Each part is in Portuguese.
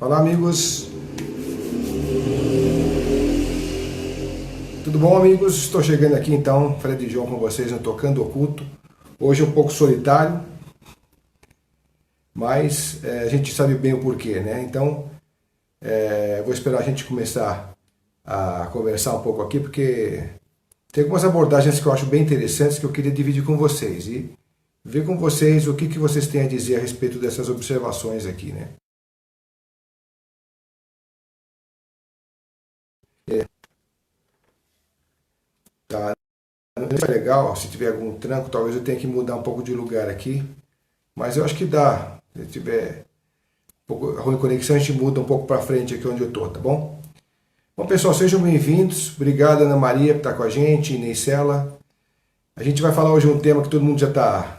Olá, amigos. Tudo bom, amigos? Estou chegando aqui então, Fred e João com vocês no Tocando Oculto. Hoje um pouco solitário, mas a gente sabe bem o porquê, né? Então, vou esperar a gente começar a conversar um pouco aqui, porque tem algumas abordagens que eu acho bem interessantes que eu queria dividir com vocês e ver com vocês o que vocês têm a dizer a respeito dessas observações aqui, né? Tá. Não é legal, se tiver algum tranco, talvez eu tenha que mudar um pouco de lugar aqui, mas eu acho que dá. Se tiver um pouco ruim de conexão, a gente muda um pouco para frente aqui onde eu tô, tá bom? Bom, pessoal, sejam bem-vindos. Obrigado, Ana Maria, por estar com a gente, Ineisela. A gente vai falar hoje um tema que todo mundo já está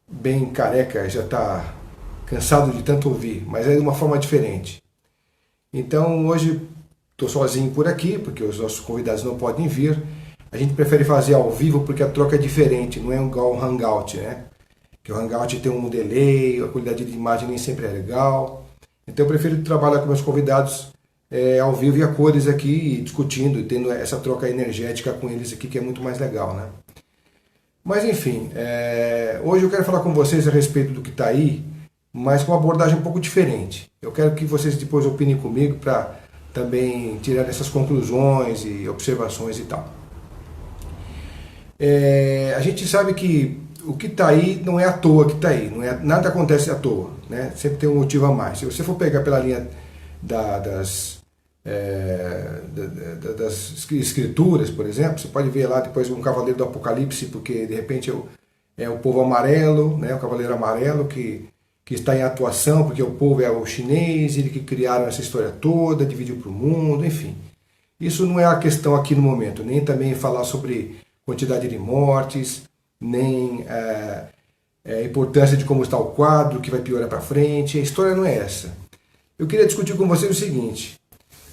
bem careca, já está cansado de tanto ouvir, mas é de uma forma diferente. Então, hoje estou sozinho por aqui, porque os nossos convidados não podem vir. A gente prefere fazer ao vivo porque a troca é diferente, não é igual um hangout, né? Que o hangout tem um delay, a qualidade de imagem nem sempre é legal. Então eu prefiro trabalhar com meus convidados ao vivo e a cores aqui, discutindo e tendo essa troca energética com eles aqui, que é muito mais legal, né? Mas enfim, hoje eu quero falar com vocês a respeito do que está aí, mas com uma abordagem um pouco diferente. Eu quero que vocês depois opinem comigo para também tirar essas conclusões e observações e tal. A gente sabe que o que está aí não é à toa que está aí, nada acontece à toa, né? Sempre tem um motivo a mais. Se você for pegar pela linha das escrituras, por exemplo, você pode ver lá depois um cavaleiro do Apocalipse, porque de repente é o povo amarelo, né? O cavaleiro amarelo que está em atuação, porque o povo é o chinês, ele que criaram essa história toda, dividiu para o mundo, enfim. Isso não é a questão aqui no momento, nem também falar sobre quantidade de mortes, nem a importância de como está o quadro, que vai piorar para frente. A história não é essa. Eu queria discutir com vocês o seguinte: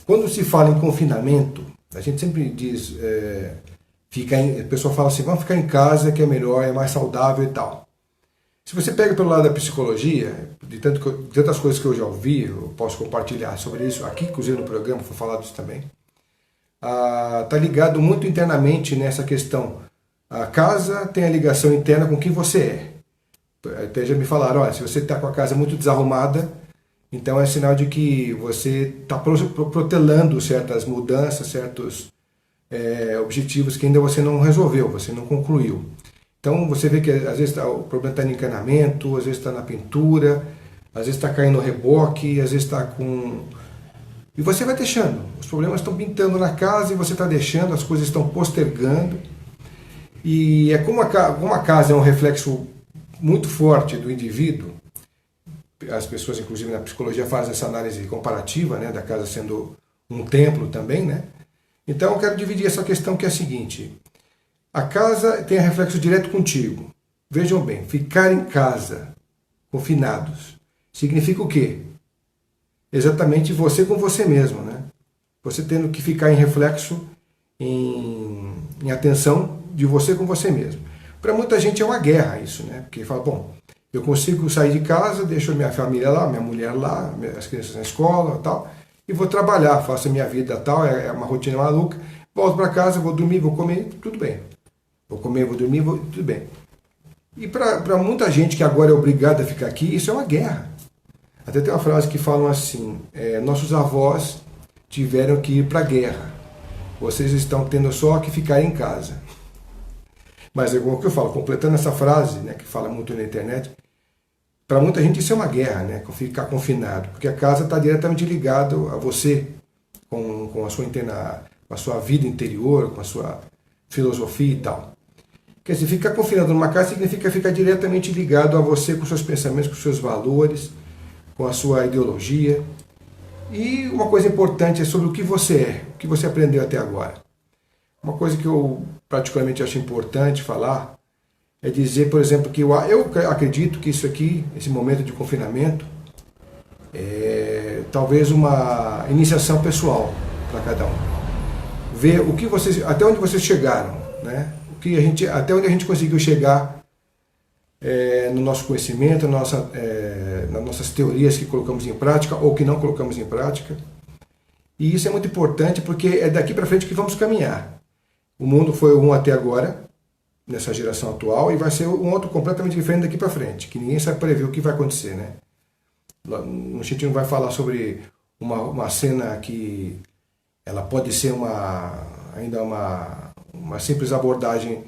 quando se fala em confinamento, a gente sempre diz, a pessoa fala assim, vamos ficar em casa que é melhor, é mais saudável e tal. Se você pega pelo lado da psicologia, de tantas coisas que eu já ouvi, eu posso compartilhar sobre isso aqui, inclusive no programa, foi falado isso também. Está ligado muito internamente nessa questão. A casa tem a ligação interna com quem você é. Até já me falaram, olha, se você está com a casa muito desarrumada, então é sinal de que você está protelando certas mudanças, certos objetivos que ainda você não resolveu, você não concluiu. Então você vê que às vezes o problema está no encanamento, às vezes está na pintura, às vezes está caindo no reboque, às vezes está com... E você vai deixando. Os problemas estão pintando na casa e você está deixando, as coisas estão postergando. E como a casa é um reflexo muito forte do indivíduo, as pessoas, inclusive na psicologia, fazem essa análise comparativa, né, da casa sendo um templo também, né? Então eu quero dividir essa questão que é a seguinte: a casa tem reflexo direto contigo. Vejam bem, ficar em casa, confinados, significa o quê? Exatamente você com você mesmo, né? Você tendo que ficar em reflexo, em atenção de você com você mesmo. Para muita gente é uma guerra isso, né? Porque fala, bom, eu consigo sair de casa, deixo minha família lá, minha mulher lá, as crianças na escola e tal, e vou trabalhar, faço a minha vida tal, é uma rotina maluca, volto para casa, vou dormir, vou comer, tudo bem. Vou comer, vou dormir, tudo bem. E para muita gente que agora é obrigada a ficar aqui, isso é uma guerra. Até tem uma frase que falam assim, nossos avós tiveram que ir para a guerra, vocês estão tendo só que ficar em casa. Mas é o que eu falo, completando essa frase, né, que fala muito na internet, para muita gente isso é uma guerra, né, ficar confinado, porque a casa está diretamente ligado a você, com a sua com a sua vida interior, com a sua filosofia e tal. Quer dizer, ficar confinado numa casa significa ficar diretamente ligado a você, com seus pensamentos, com seus valores, com a sua ideologia. E uma coisa importante é sobre o que você é, o que você aprendeu até agora. Uma coisa que eu particularmente acho importante falar é dizer, por exemplo, que eu acredito que isso aqui, esse momento de confinamento, é talvez uma iniciação pessoal para cada um. Ver o que vocês, até onde vocês chegaram, né? Até onde a gente conseguiu chegar no nosso conhecimento, nas nossas teorias que colocamos em prática ou que não colocamos em prática. E isso é muito importante porque é daqui para frente que vamos caminhar. O mundo foi um até agora, nessa geração atual, e vai ser um outro completamente diferente daqui para frente, que ninguém sabe prever o que vai acontecer, né? A gente não vai falar sobre uma cena que ela pode ser ainda uma simples abordagem,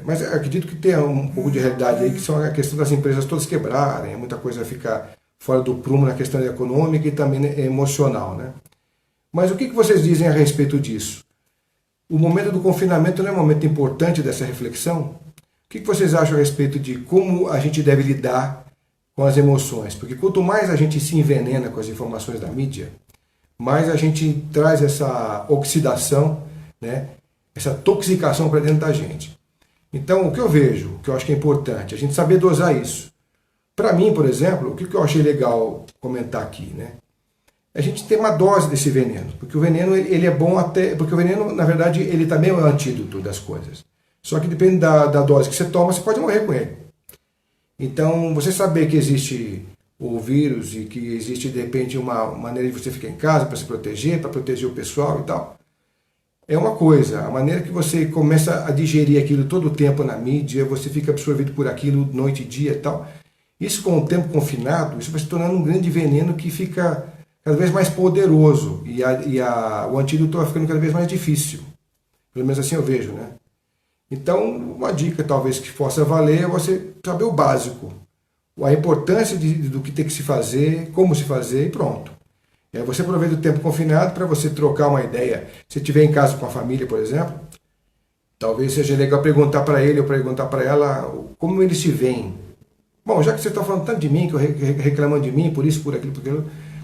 mas acredito que tem um pouco de realidade aí, que são a questão das empresas todas quebrarem, muita coisa ficar fora do prumo na questão econômica e também emocional, né? Mas o que vocês dizem a respeito disso? O momento do confinamento não é um momento importante dessa reflexão? O que vocês acham a respeito de como a gente deve lidar com as emoções? Porque quanto mais a gente se envenena com as informações da mídia, mais a gente traz essa oxidação, né? Essa toxicação para dentro da gente. Então, o que eu vejo, o que eu acho que é importante, a gente saber dosar isso. Para mim, por exemplo, o que eu achei legal comentar aqui, né? A gente tem uma dose desse veneno, porque o veneno ele é bom até, porque o veneno, na verdade, ele também é o antídoto das coisas. Só que depende da dose que você toma, você pode morrer com ele. Então, você saber que existe o vírus e que existe, de repente, uma maneira de você ficar em casa para se proteger, para proteger o pessoal e tal, é uma coisa. A maneira que você começa a digerir aquilo todo o tempo na mídia, você fica absorvido por aquilo noite e dia e tal. Isso, com o tempo confinado, isso vai se tornando um grande veneno que fica cada vez mais poderoso e o antídoto vai ficando cada vez mais difícil. Pelo menos assim eu vejo, né? Então, uma dica talvez que possa valer é você saber o básico, a importância do que tem que se fazer, como se fazer e pronto. Você aproveita o tempo confinado para você trocar uma ideia. Se estiver em casa com a família, por exemplo, talvez seja legal perguntar para ele ou perguntar para ela como eles se veem. Bom, já que você está falando tanto de mim, que eu reclamando de mim, por isso, por aquilo,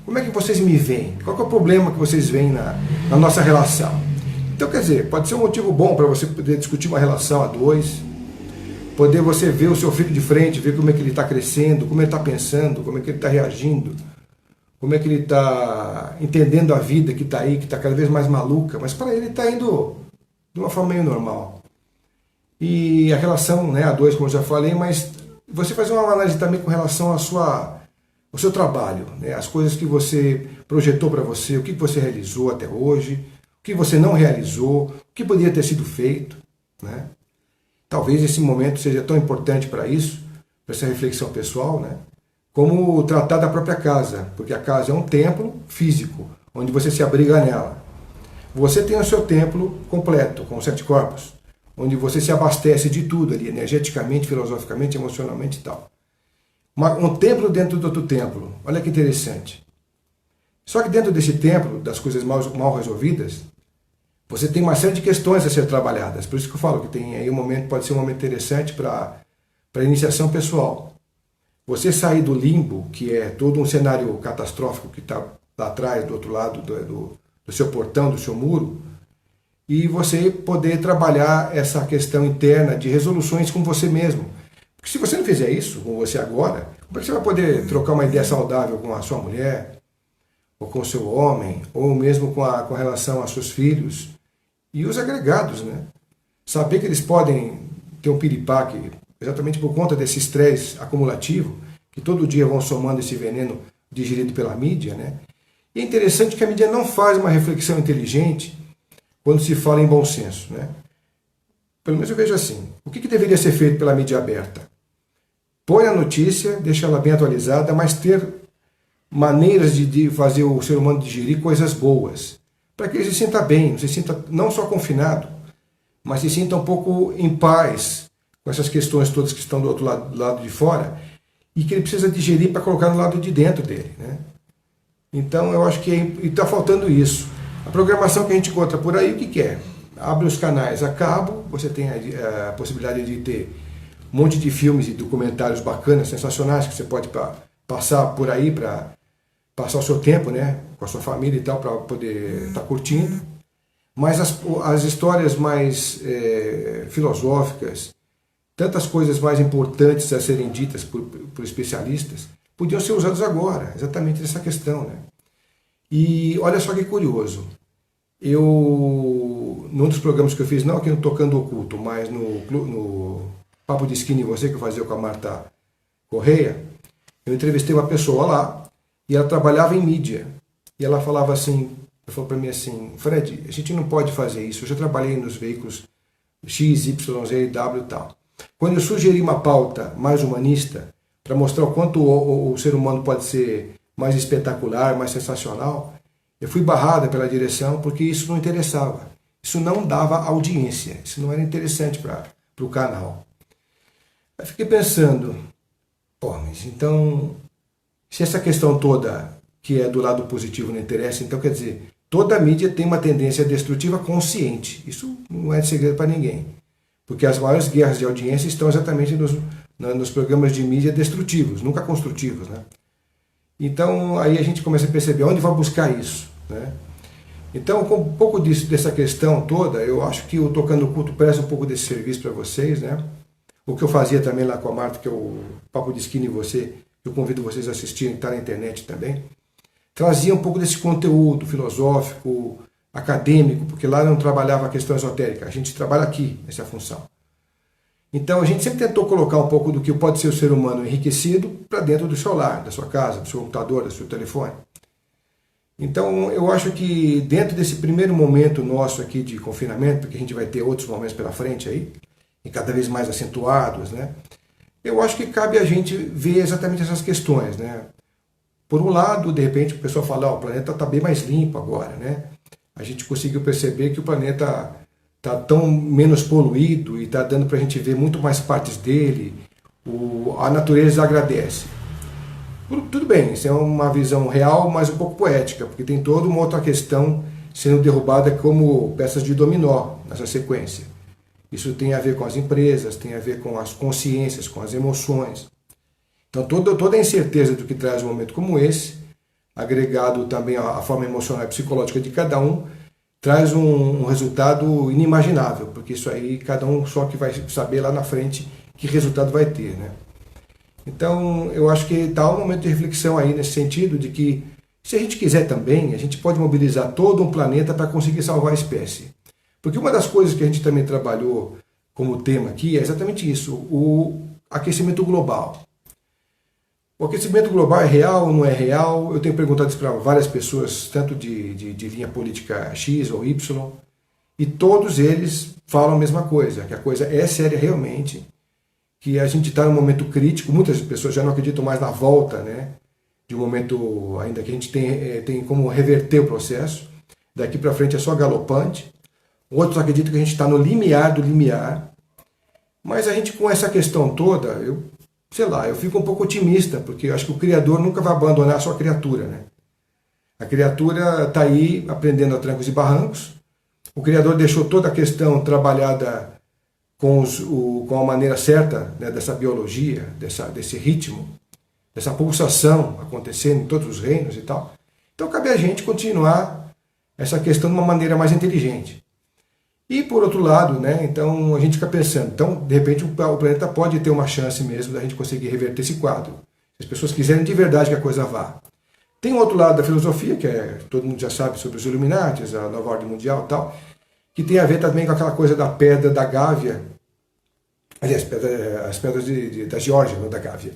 como é que vocês me veem? Qual que é o problema que vocês veem na nossa relação? Então, quer dizer, pode ser um motivo bom para você poder discutir uma relação a dois, poder você ver o seu filho de frente, ver como é que ele está crescendo, como ele está pensando, como é que ele está reagindo, como é que ele está entendendo a vida que está aí, que está cada vez mais maluca, mas para ele está indo de uma forma meio normal. E a relação, né, a dois, como eu já falei, mas você fazer uma análise também com relação ao seu trabalho, né, as coisas que você projetou para você, o que você realizou até hoje, o que você não realizou, o que poderia ter sido feito, né? Talvez esse momento seja tão importante para isso, para essa reflexão pessoal, né? Como tratar da própria casa, porque a casa é um templo físico, onde você se abriga nela. Você tem o seu templo completo, com os 7 corpos, onde você se abastece de tudo ali, energeticamente, filosoficamente, emocionalmente e tal. Um templo dentro do outro templo, olha que interessante. Só que dentro desse templo, das coisas mal resolvidas, você tem uma série de questões a ser trabalhadas. Por isso que eu falo que tem aí um momento, pode ser um momento interessante para iniciação pessoal. Você sair do limbo, que é todo um cenário catastrófico que está lá atrás, do outro lado do seu portão, do seu muro, e você poder trabalhar essa questão interna de resoluções com você mesmo. Porque se você não fizer isso com você agora, como é que você vai poder trocar uma ideia saudável com a sua mulher, ou com o seu homem, ou mesmo com relação aos seus filhos e os agregados, né? Saber que eles podem ter um piripaque exatamente por conta desse estresse acumulativo, que todo dia vão somando esse veneno digerido pela mídia, né? E é interessante que a mídia não faz uma reflexão inteligente quando se fala em bom senso, né? Pelo menos eu vejo assim. O que deveria ser feito pela mídia aberta? Põe a notícia, deixa ela bem atualizada, mas ter maneiras de fazer o ser humano digerir coisas boas, para que ele se sinta bem, se sinta não só confinado, mas se sinta um pouco em paz com essas questões todas que estão do outro lado, do lado de fora, e que ele precisa digerir para colocar no lado de dentro dele, né? Então eu acho que está faltando isso. A programação que a gente encontra por aí, o que é? Abre os canais a cabo, você tem a possibilidade de ter um monte de filmes e documentários bacanas, sensacionais, que você pode passar por aí para passar o seu tempo, né, com a sua família e tal, para poder estar curtindo. Mas as histórias mais filosóficas, tantas coisas mais importantes a serem ditas por especialistas, podiam ser usadas agora, exatamente nessa questão, né? E olha só que curioso, num dos programas que eu fiz, não aqui no Tocando Oculto, mas no Papo de Skinny Você, que eu fazia com a Marta Correia, eu entrevistei uma pessoa lá e ela trabalhava em mídia. E ela falava assim, ela falou para mim assim, Fred, a gente não pode fazer isso. Eu já trabalhei nos veículos X, Y, Z, W e tal. Quando eu sugeri uma pauta mais humanista, para mostrar o quanto o ser humano pode ser mais espetacular, mais sensacional, eu fui barrada pela direção porque isso não interessava. Isso não dava audiência, isso não era interessante para o canal. Eu fiquei pensando, pô, mas então, se essa questão toda que é do lado positivo não interessa, então quer dizer, toda a mídia tem uma tendência destrutiva consciente. Isso não é segredo para ninguém. Porque as maiores guerras de audiência estão exatamente nos programas de mídia destrutivos, nunca construtivos, né? Então, aí a gente começa a perceber onde vai buscar isso, né? Então, com um pouco dessa questão toda, eu acho que o Tocando Culto presta um pouco desse serviço para vocês, né? O que eu fazia também lá com a Marta, que é o Papo de Skinny Você, eu convido vocês a assistirem, está na internet também, trazia um pouco desse conteúdo filosófico, acadêmico, porque lá não trabalhava a questão esotérica, a gente trabalha aqui, essa é a função. Então a gente sempre tentou colocar um pouco do que pode ser o ser humano enriquecido para dentro do seu lar, da sua casa, do seu computador, do seu telefone. Então eu acho que dentro desse primeiro momento nosso aqui de confinamento, porque a gente vai ter outros momentos pela frente aí, e cada vez mais acentuados, né? Eu acho que cabe a gente ver exatamente essas questões, né? Por um lado, de repente, o pessoal fala, o planeta está bem mais limpo agora, né? A gente conseguiu perceber que o planeta está tão menos poluído e está dando para a gente ver muito mais partes dele, a natureza agradece. Tudo bem, isso é uma visão real, mas um pouco poética, porque tem toda uma outra questão sendo derrubada como peças de dominó nessa sequência. Isso tem a ver com as empresas, tem a ver com as consciências, com as emoções. Então toda a incerteza do que traz um momento como esse, agregado também à forma emocional e psicológica de cada um, traz um resultado inimaginável, porque isso aí cada um só que vai saber lá na frente que resultado vai ter, né? Então eu acho que está um momento de reflexão aí nesse sentido de que se a gente quiser também, a gente pode mobilizar todo um planeta para conseguir salvar a espécie. Porque uma das coisas que a gente também trabalhou como tema aqui é exatamente isso, o aquecimento global. O aquecimento global é real ou não é real? Eu tenho perguntado isso para várias pessoas, tanto de linha política X ou Y, e todos eles falam a mesma coisa, que a coisa é séria realmente, que a gente está num momento crítico, muitas pessoas já não acreditam mais na volta, né, de um momento ainda que a gente tem como reverter o processo, daqui para frente é só galopante, outros acreditam que a gente está no limiar do limiar, mas a gente com essa questão toda, eu fico um pouco otimista, porque eu acho que o Criador nunca vai abandonar a sua criatura, né? A criatura está aí aprendendo a trancos e barrancos, o Criador deixou toda a questão trabalhada com a maneira certa, né, dessa biologia, desse ritmo, dessa pulsação acontecendo em todos os reinos e tal. Então cabe a gente continuar essa questão de uma maneira mais inteligente. E por outro lado, né, então a gente fica pensando, então de repente o planeta pode ter uma chance mesmo da gente conseguir reverter esse quadro. Se as pessoas quiserem de verdade que a coisa vá. Tem um outro lado da filosofia, que todo mundo já sabe sobre os Illuminatis, a nova ordem mundial e tal, que tem a ver também com aquela coisa da pedra da Gávea, aliás, as pedras da Geórgia, não da Gávea,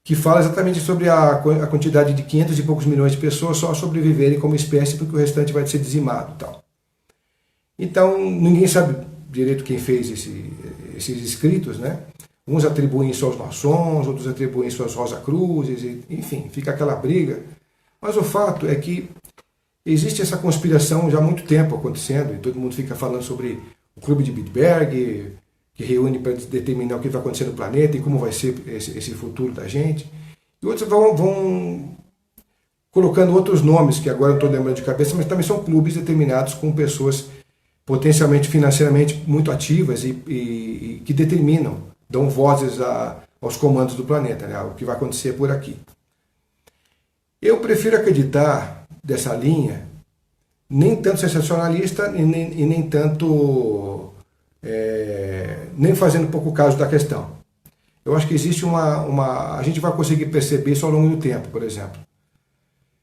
que fala exatamente sobre a quantidade de 500 e poucos milhões de pessoas só sobreviverem como espécie, porque o restante vai ser dizimado e tal. Então, ninguém sabe direito quem fez esses escritos, né? Uns atribuem isso aos maçons, outros atribuem isso aos Rosa Cruzes, enfim, fica aquela briga. Mas o fato é que existe essa conspiração já há muito tempo acontecendo, e todo mundo fica falando sobre o Clube de Bilderberg, que reúne para determinar o que vai acontecer no planeta e como vai ser esse futuro da gente. E outros vão colocando outros nomes, que agora eu não estou lembrando de cabeça, mas também são clubes determinados com pessoas potencialmente financeiramente muito ativas e que determinam, dão vozes aos comandos do planeta, né, o que vai acontecer por aqui. Eu prefiro acreditar dessa linha, nem tanto sensacionalista e nem tanto nem fazendo pouco caso da questão. Eu acho que existe a gente vai conseguir perceber isso ao longo do tempo, por exemplo.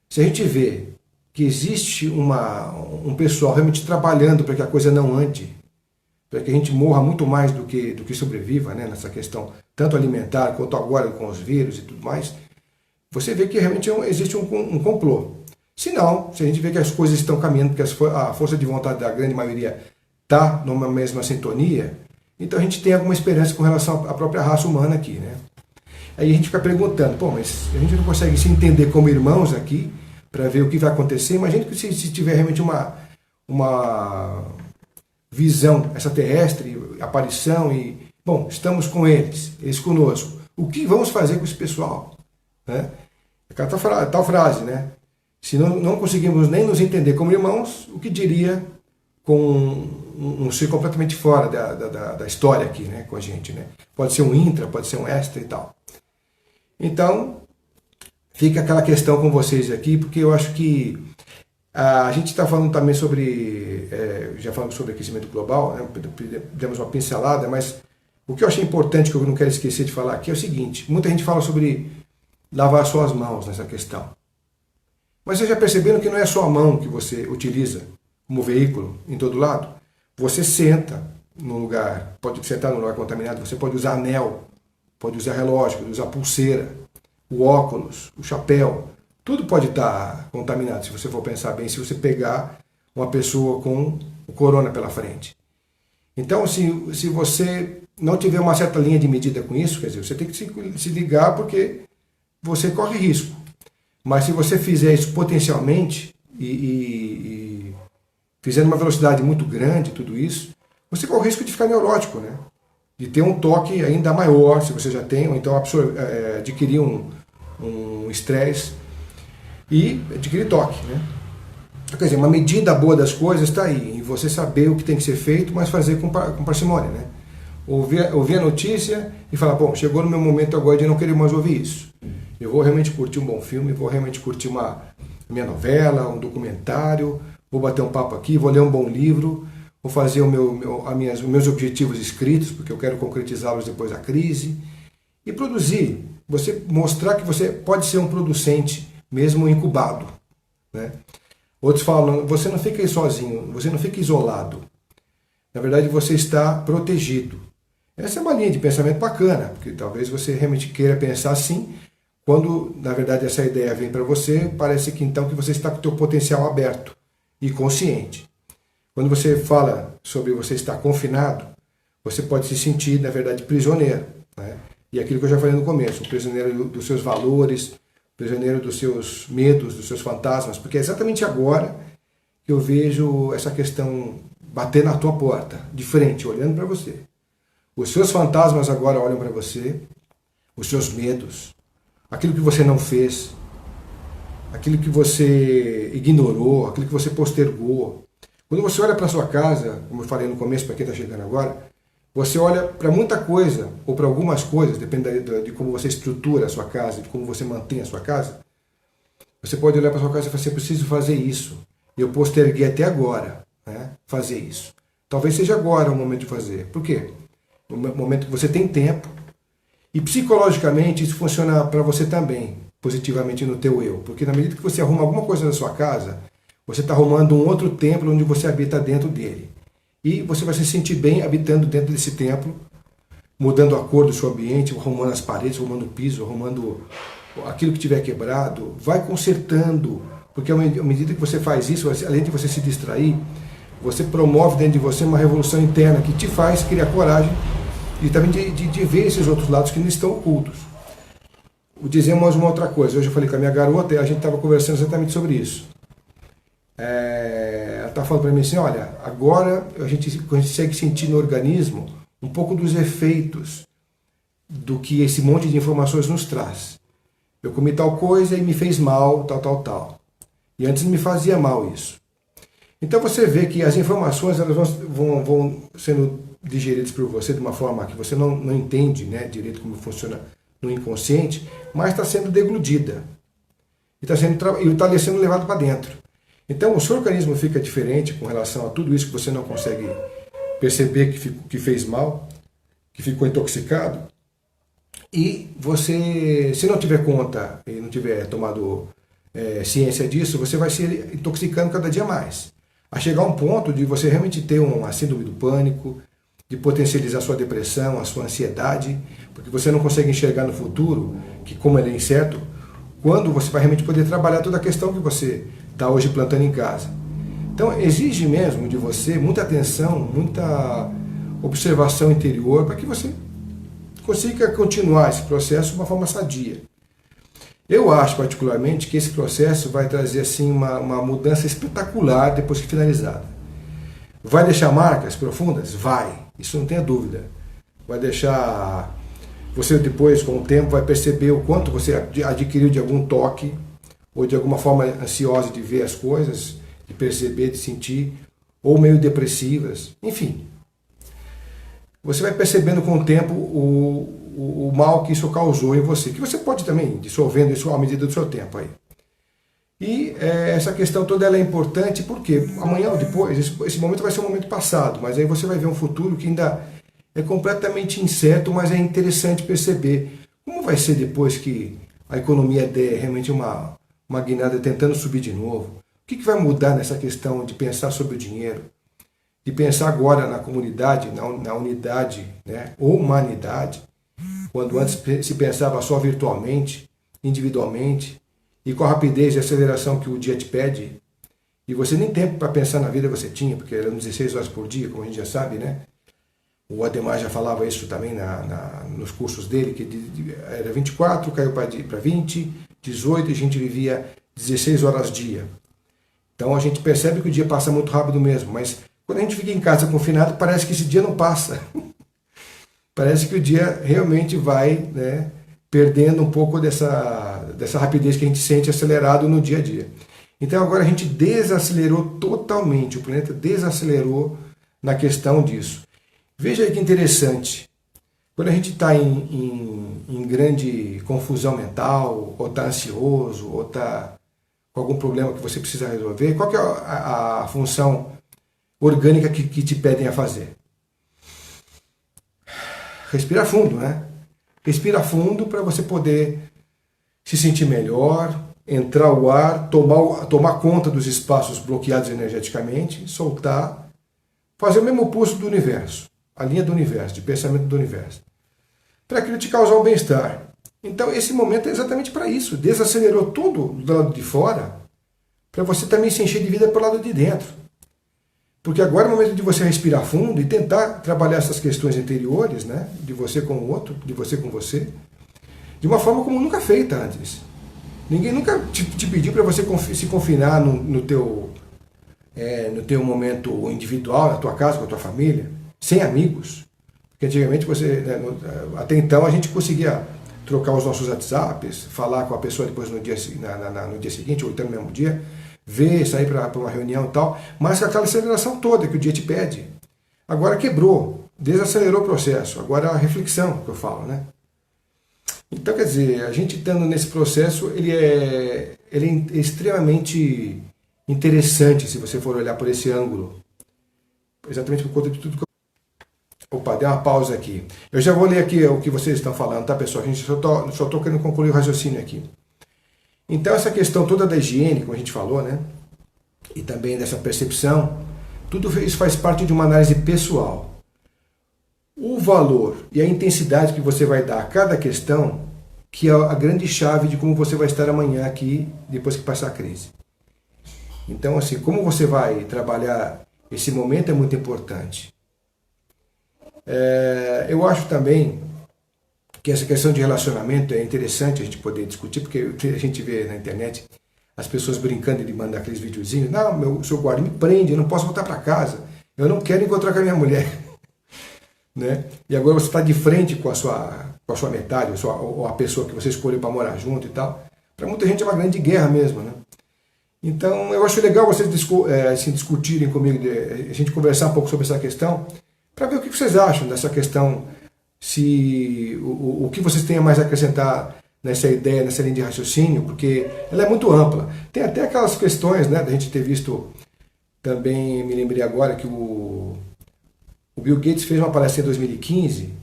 Se a gente vê que existe um pessoal realmente trabalhando para que a coisa não ande, para que a gente morra muito mais do que sobreviva, né, nessa questão, tanto alimentar quanto agora com os vírus e tudo mais, você vê que realmente existe um complô. Se não, se a gente vê que as coisas estão caminhando, porque a força de vontade da grande maioria está numa mesma sintonia, então a gente tem alguma esperança com relação à própria raça humana aqui, né? Aí a gente fica perguntando, pô, mas a gente não consegue se entender como irmãos aqui, para ver o que vai acontecer. Imagina que se tiver realmente uma visão extraterrestre, aparição e, bom, estamos com eles conosco. O que vamos fazer com esse pessoal? Né? Aquela tal frase, né? Se não conseguimos nem nos entender como irmãos, o que diria com um ser completamente fora da história aqui, né, com a gente, né? Pode ser um intra, pode ser um extra e tal. Então, fica aquela questão com vocês aqui, porque eu acho que a gente está falando também sobre, já falamos sobre aquecimento global, né, demos uma pincelada, mas o que eu achei importante, que eu não quero esquecer de falar aqui, é o seguinte: muita gente fala sobre lavar suas mãos nessa questão. Mas vocês já perceberam que não é só a mão que você utiliza como veículo em todo lado? Você senta num lugar, pode sentar num lugar contaminado, você pode usar anel, pode usar relógio, pode usar pulseira, o óculos, o chapéu, tudo pode estar contaminado, se você for pensar bem, se você pegar uma pessoa com o corona pela frente. Então, se você não tiver uma certa linha de medida com isso, quer dizer, você tem que se ligar porque você corre risco. Mas se você fizer isso potencialmente e fizer numa velocidade muito grande, tudo isso, você corre o risco de ficar neurótico, né? De ter um toque ainda maior, se você já tem, ou então adquirir um estresse e adquirir toque, né? Quer dizer, uma medida boa das coisas está aí, em você saber o que tem que ser feito, mas fazer com parcimônia, né? Ouvir a notícia e falar, bom, chegou no meu momento agora de não querer mais ouvir isso. Eu vou realmente curtir um bom filme, vou realmente curtir uma minha novela, um documentário, vou bater um papo aqui, vou ler um bom livro, vou fazer os meus objetivos escritos, porque eu quero concretizá-los depois da crise, e produzir, você mostrar que você pode ser um producente, mesmo incubado, né? Outros falam, você não fica aí sozinho, você não fica isolado. Na verdade, você está protegido. Essa é uma linha de pensamento bacana, porque talvez você realmente queira pensar assim. Quando, na verdade, essa ideia vem para você, parece que então que você está com o teu potencial aberto e consciente. Quando você fala sobre você estar confinado, você pode se sentir, na verdade, prisioneiro, né? E aquilo que eu já falei no começo, prisioneiro dos seus valores, prisioneiro dos seus medos, dos seus fantasmas, porque é exatamente agora que eu vejo essa questão bater na tua porta, de frente, olhando para você. Os seus fantasmas agora olham para você, os seus medos, aquilo que você não fez, aquilo que você ignorou, aquilo que você postergou. Quando você olha para sua casa, como eu falei no começo, para quem está chegando agora, você olha para muita coisa, ou para algumas coisas, depende de como você estrutura a sua casa, de como você mantém a sua casa. Você pode olhar para sua casa e falar assim, eu preciso fazer isso. Eu posterguei até agora, né, fazer isso. Talvez seja agora o momento de fazer. Por quê? No momento que você tem tempo. E psicologicamente isso funciona para você também, positivamente no teu eu. Porque na medida que você arruma alguma coisa na sua casa, você está arrumando um outro templo onde você habita dentro dele. E você vai se sentir bem habitando dentro desse templo, mudando a cor do seu ambiente, arrumando as paredes, arrumando o piso, arrumando aquilo que tiver quebrado. Vai consertando, porque à medida que você faz isso, além de você se distrair, você promove dentro de você uma revolução interna que te faz criar coragem e também de ver esses outros lados que não estão ocultos. Vou dizer mais uma outra coisa. Hoje eu falei com a minha garota e a gente estava conversando exatamente sobre isso. Ela está falando para mim assim, olha, agora a gente consegue sentir no organismo um pouco dos efeitos do que esse monte de informações nos traz. Eu comi tal coisa e me fez mal, tal. E antes me fazia mal isso. Então você vê que as informações elas vão sendo digeridas por você de uma forma que você não entende, né, direito como funciona no inconsciente, mas está sendo degludida. E está sendo levado para dentro. Então o seu organismo fica diferente com relação a tudo isso que você não consegue perceber que fez mal, que ficou intoxicado. E você, se não tiver conta e não tiver tomado ciência disso, você vai se intoxicando cada dia mais. A chegar a um ponto de você realmente ter uma síndrome do pânico, de potencializar a sua depressão, a sua ansiedade, porque você não consegue enxergar no futuro, que como ele é incerto, quando você vai realmente poder trabalhar toda a questão que você está hoje plantando em casa. Então exige mesmo de você muita atenção, muita observação interior para que você consiga continuar esse processo de uma forma sadia. Eu acho particularmente que esse processo vai trazer assim uma mudança espetacular depois que finalizado. Vai deixar marcas profundas? Vai, isso não tenha dúvida. Vai deixar... Você depois, com o tempo, vai perceber o quanto você adquiriu de algum toque ou de alguma forma ansiosa de ver as coisas, de perceber, de sentir, ou meio depressivas, enfim. Você vai percebendo com o tempo o mal que isso causou em você, que você pode também dissolvendo isso à medida do seu tempo aí. E essa questão toda ela é importante porque amanhã ou depois, esse momento vai ser um momento passado, mas aí você vai ver um futuro que ainda é completamente incerto, mas é interessante perceber como vai ser depois que a economia der realmente uma guinada tentando subir de novo. O que vai mudar nessa questão de pensar sobre o dinheiro? De pensar agora na comunidade, na unidade, né, ou humanidade, quando antes se pensava só virtualmente, individualmente, e com a rapidez e aceleração que o dia te pede, e você nem tempo para pensar na vida você tinha, porque eram 16 horas por dia, como a gente já sabe, né? O Ademar já falava isso também nos cursos dele, que era 24, caiu para 20, 18, e a gente vivia 16 horas dia. Então a gente percebe que o dia passa muito rápido mesmo, mas quando a gente fica em casa confinado, parece que esse dia não passa. Parece que o dia realmente vai, né, perdendo um pouco dessa rapidez que a gente sente acelerado no dia a dia. Então agora a gente desacelerou totalmente, o planeta desacelerou na questão disso. Veja aí que interessante, quando a gente está em grande confusão mental, ou está ansioso, ou está com algum problema que você precisa resolver, qual que é a função orgânica que te pedem a fazer? Respira fundo, né? Respira fundo para você poder se sentir melhor, entrar o ar, tomar conta dos espaços bloqueados energeticamente, soltar, fazer o mesmo pulso do universo, a linha do universo, de pensamento do universo, para aquilo te causar um bem-estar. Então esse momento é exatamente para isso, desacelerou tudo do lado de fora, para você também se encher de vida pelo lado de dentro. Porque agora é o momento de você respirar fundo e tentar trabalhar essas questões interiores, né, de você com o outro, de você com você, de uma forma como nunca feita antes. Ninguém nunca te pediu para você se confinar no teu momento individual, na tua casa, com a tua família, sem amigos. Porque antigamente até então a gente conseguia trocar os nossos WhatsApps, falar com a pessoa depois no dia seguinte, ou então no mesmo dia, ver, sair para uma reunião e tal, mas com aquela aceleração toda que o dia te pede. Agora quebrou, desacelerou o processo, agora a reflexão que eu falo, né? Então, quer dizer, a gente estando nesse processo, ele é extremamente interessante se você for olhar por esse ângulo. Exatamente por conta de tudo que eu... Opa, dei uma pausa aqui. Eu já vou ler aqui o que vocês estão falando, tá, pessoal? A gente só estou querendo concluir o raciocínio aqui. Então, essa questão toda da higiene, como a gente falou, né? E também dessa percepção, tudo isso faz parte de uma análise pessoal. O valor e a intensidade que você vai dar a cada questão, que é a grande chave de como você vai estar amanhã aqui, depois que passar a crise. Então, assim, como você vai trabalhar esse momento é muito importante. Eu acho também que essa questão de relacionamento é interessante a gente poder discutir, porque a gente vê na internet as pessoas brincando de mandar aqueles videozinhos. Não, seu guarda me prende, eu não posso voltar para casa, eu não quero encontrar com a minha mulher. Né? E agora você está de frente com a sua metade, ou a pessoa que você escolheu para morar junto e tal. Para muita gente é uma grande guerra mesmo. Né? Então eu acho legal vocês assim, discutirem comigo, a gente conversar um pouco sobre essa questão, para ver o que vocês acham dessa questão, se o que vocês têm a mais a acrescentar nessa ideia, nessa linha de raciocínio, porque ela é muito ampla. Tem até aquelas questões, né, da gente ter visto, também me lembrei agora que o Bill Gates fez uma palestra em 2015,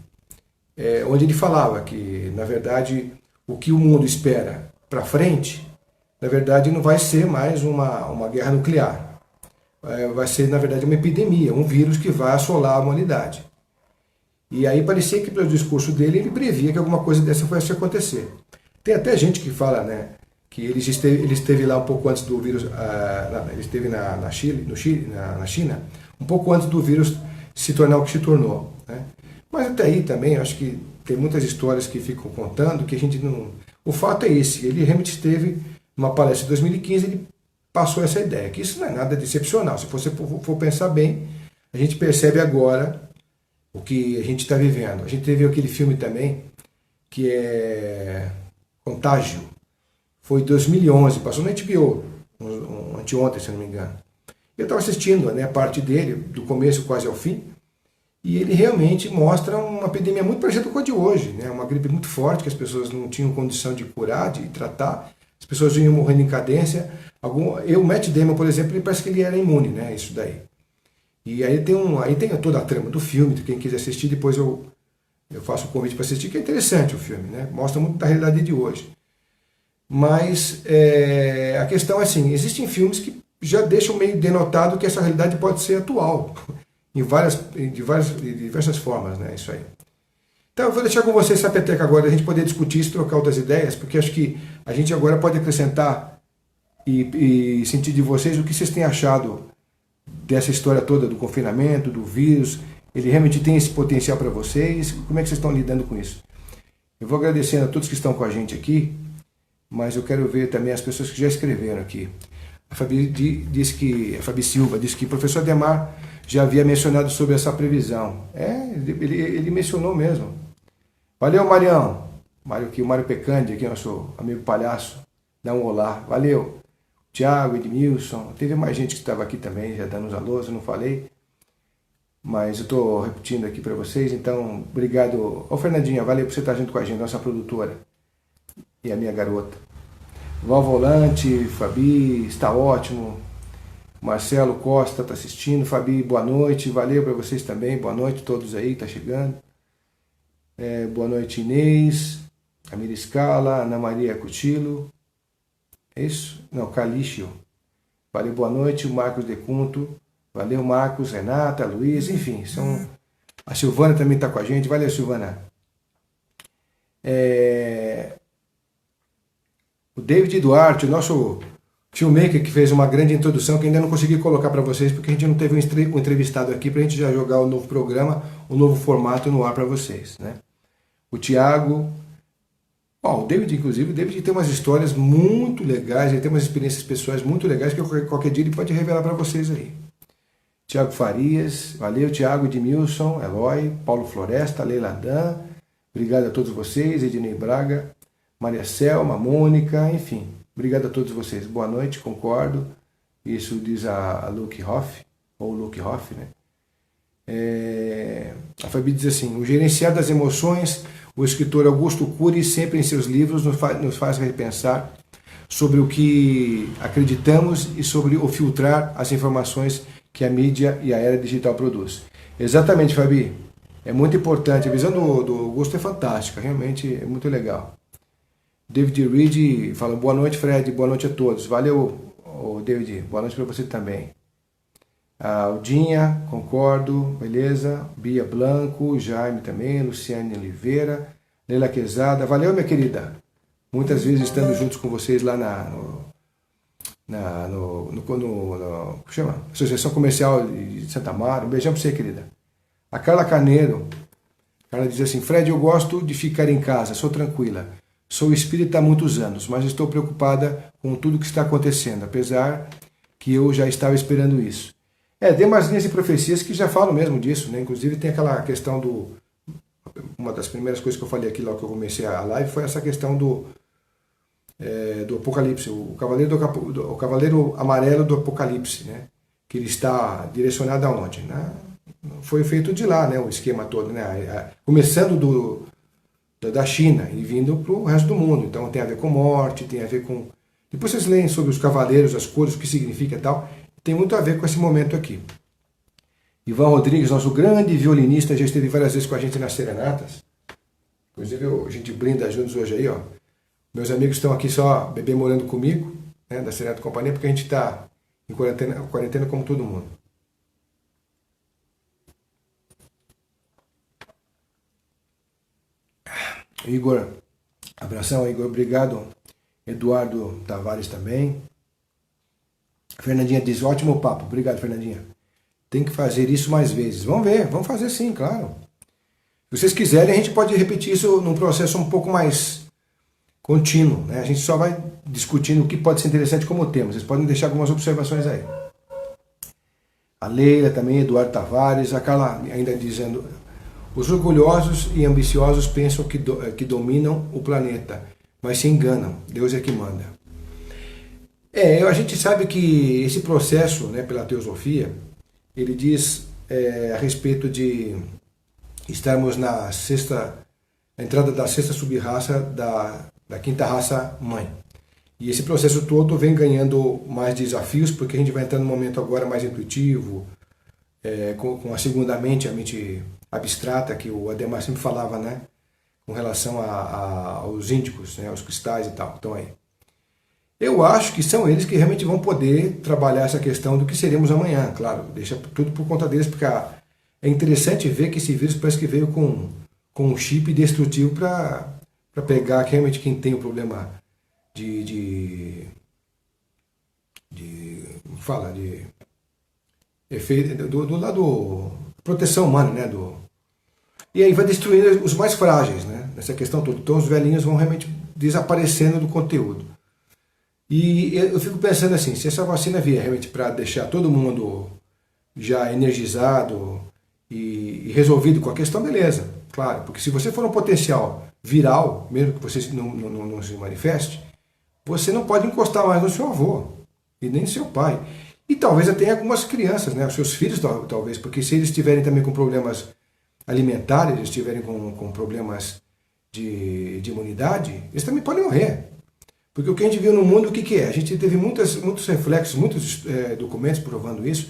onde ele falava que, na verdade, o que o mundo espera para frente, na verdade, não vai ser mais uma guerra nuclear. Vai ser, na verdade, uma epidemia, um vírus que vai assolar a humanidade. E aí parecia que pelo discurso dele ele previa que alguma coisa dessa fosse acontecer. Tem até gente que fala, né, que ele esteve lá um pouco antes do vírus, ele esteve na China, um pouco antes do vírus se tornar o que se tornou, né? Mas até aí também, acho que tem muitas histórias que ficam contando que a gente não... O fato é esse, ele realmente esteve numa palestra em 2015, ele passou essa ideia, que isso não é nada de excepcional. Se você for pensar bem, a gente percebe agora o que a gente está vivendo. A gente teve aquele filme também, que é Contágio. Foi em 2011, passou na HBO, anteontem, se não me engano. Eu estava assistindo, né, a parte dele, do começo quase ao fim, e ele realmente mostra uma epidemia muito parecida com a de hoje, né? Uma gripe muito forte, que as pessoas não tinham condição de curar, de tratar, as pessoas iam morrendo em cadência. O Matt Damon, por exemplo, ele parece que ele era imune, né? Isso daí. E aí tem toda a trama do filme, quem quiser assistir, depois eu faço o convite para assistir, que é interessante o filme, né? Mostra muito da realidade de hoje. Mas a questão é assim, existem filmes que já deixam meio denotado que essa realidade pode ser atual, de diversas formas, né? Isso aí. Então eu vou deixar com vocês essa peteca agora, a gente poder discutir isso, trocar outras ideias, porque acho que a gente agora pode acrescentar e sentir de vocês o que vocês têm achado dessa história toda do confinamento, do vírus. Ele realmente tem esse potencial para vocês? Como é que vocês estão lidando com isso? Eu vou agradecendo a todos que estão com a gente aqui, mas eu quero ver também as pessoas que já escreveram aqui. A Fabi Silva disse que o professor Ademar já havia mencionado sobre essa previsão. Ele mencionou mesmo. Valeu, Marião. O Mário Pecandi, aqui, nosso amigo palhaço, dá um olá. Valeu. Tiago, Edmilson, teve mais gente que estava aqui também, já dando uns alôs, eu não falei. Mas eu estou repetindo aqui para vocês, então, obrigado. Ô, Fernandinha, valeu por você estar junto com a gente, nossa produtora. E a minha garota. Val Volante, Fabi, está ótimo. Marcelo Costa está assistindo. Fabi, boa noite. Valeu para vocês também. Boa noite a todos aí, está chegando. Boa noite, Inês. Camila Scala, Ana Maria Cutilo. É isso? Não, Calixio. Valeu, boa noite. O Marcos Decunto. Valeu, Marcos, Renata, Luiz, enfim. A Silvana também está com a gente. Valeu, Silvana. O David Duarte, o nosso filmmaker, que fez uma grande introdução, que ainda não consegui colocar para vocês, porque a gente não teve um entrevistado aqui para a gente já jogar o novo programa, o novo formato no ar para vocês, né? O Tiago, o David, inclusive, o David tem umas histórias muito legais, ele tem umas experiências pessoais muito legais que qualquer dia ele pode revelar para vocês aí. Tiago Farias, valeu, Tiago, Edmilson, Eloy, Paulo Floresta, Leila Dan, obrigado a todos vocês, Ednei Braga, Maria Selma, Mônica, enfim, obrigado a todos vocês. Boa noite, concordo. Isso diz a Luke Hoff, ou Luke Hoff, né? A Fabi diz assim, o gerenciar das emoções, o escritor Augusto Cury sempre em seus livros nos faz repensar sobre o que acreditamos e sobre o filtrar as informações que a mídia e a era digital produz. Exatamente, Fabi. É muito importante. A visão do Augusto é fantástica, realmente é muito legal. David Reed fala, boa noite, Fred, boa noite a todos. Valeu, David, boa noite para você também. Aldinha, concordo, beleza. Bia Blanco, Jaime também, Luciane Oliveira, Leila Quezada, valeu, minha querida. Muitas vezes estando juntos com vocês lá como chama? Associação Comercial de Santa Mara. Um beijão para você, querida. A Carla Carneiro, ela diz assim, Fred, eu gosto de ficar em casa, sou tranquila. Sou espírita há muitos anos, mas estou preocupada com tudo que está acontecendo, apesar que eu já estava esperando isso. Tem umas linhas de profecias que já falam mesmo disso, né? Inclusive tem aquela questão uma das primeiras coisas que eu falei aqui logo que eu comecei a live foi essa questão do Apocalipse, o Cavaleiro Amarelo do Apocalipse, né? Que ele está direcionado aonde? Foi feito de lá, né? O esquema todo, né? Começando da China e vindo para o resto do mundo. Então tem a ver com morte, tem a ver com... Depois vocês leem sobre os cavaleiros, as cores, o que significa e tal. Tem muito a ver com esse momento aqui. Ivan Rodrigues, nosso grande violinista, já esteve várias vezes com a gente nas serenatas. Inclusive a gente brinda juntos hoje aí, ó. Meus amigos estão aqui só bebê morando comigo, né, da Serenata Companhia, porque a gente está em quarentena como todo mundo. Igor, abração, Igor, obrigado. Eduardo Tavares também. Fernandinha diz, ótimo papo, obrigado, Fernandinha. Tem que fazer isso mais vezes. Vamos ver, vamos fazer sim, claro. Se vocês quiserem, a gente pode repetir isso num processo um pouco mais contínuo, né? A gente só vai discutindo o que pode ser interessante como tema. Vocês podem deixar algumas observações aí. A Leila também, Eduardo Tavares, a Carla ainda dizendo, os orgulhosos e ambiciosos pensam que dominam o planeta, mas se enganam, Deus é que manda. A gente sabe que esse processo, né, pela teosofia, ele diz a respeito de estarmos na entrada da sexta sub-raça da quinta raça mãe. E esse processo todo vem ganhando mais desafios, porque a gente vai entrar num momento agora mais intuitivo, com a segunda mente, a mente abstrata, que o Ademar sempre falava, né, com relação aos índicos, né, aos cristais e tal. Então aí. Eu acho que são eles que realmente vão poder trabalhar essa questão do que seremos amanhã, claro, deixa tudo por conta deles, porque é interessante ver que esse vírus parece que veio com um chip destrutivo para pegar realmente quem tem o problema de efeito do lado proteção humana, né, e aí vai destruindo os mais frágeis, né, nessa questão toda. Então os velhinhos vão realmente desaparecendo do conteúdo. E eu fico pensando assim, se essa vacina vier realmente para deixar todo mundo já energizado e resolvido com a questão, beleza, claro, porque se você for um potencial viral, mesmo que você não se manifeste, você não pode encostar mais no seu avô e nem no seu pai. E talvez até algumas crianças, né, os seus filhos talvez, porque se eles estiverem também com problemas alimentares, eles estiverem com problemas de imunidade, eles também podem morrer. Porque o que a gente viu no mundo, o que é? A gente teve muitos reflexos, muitos documentos provando isso,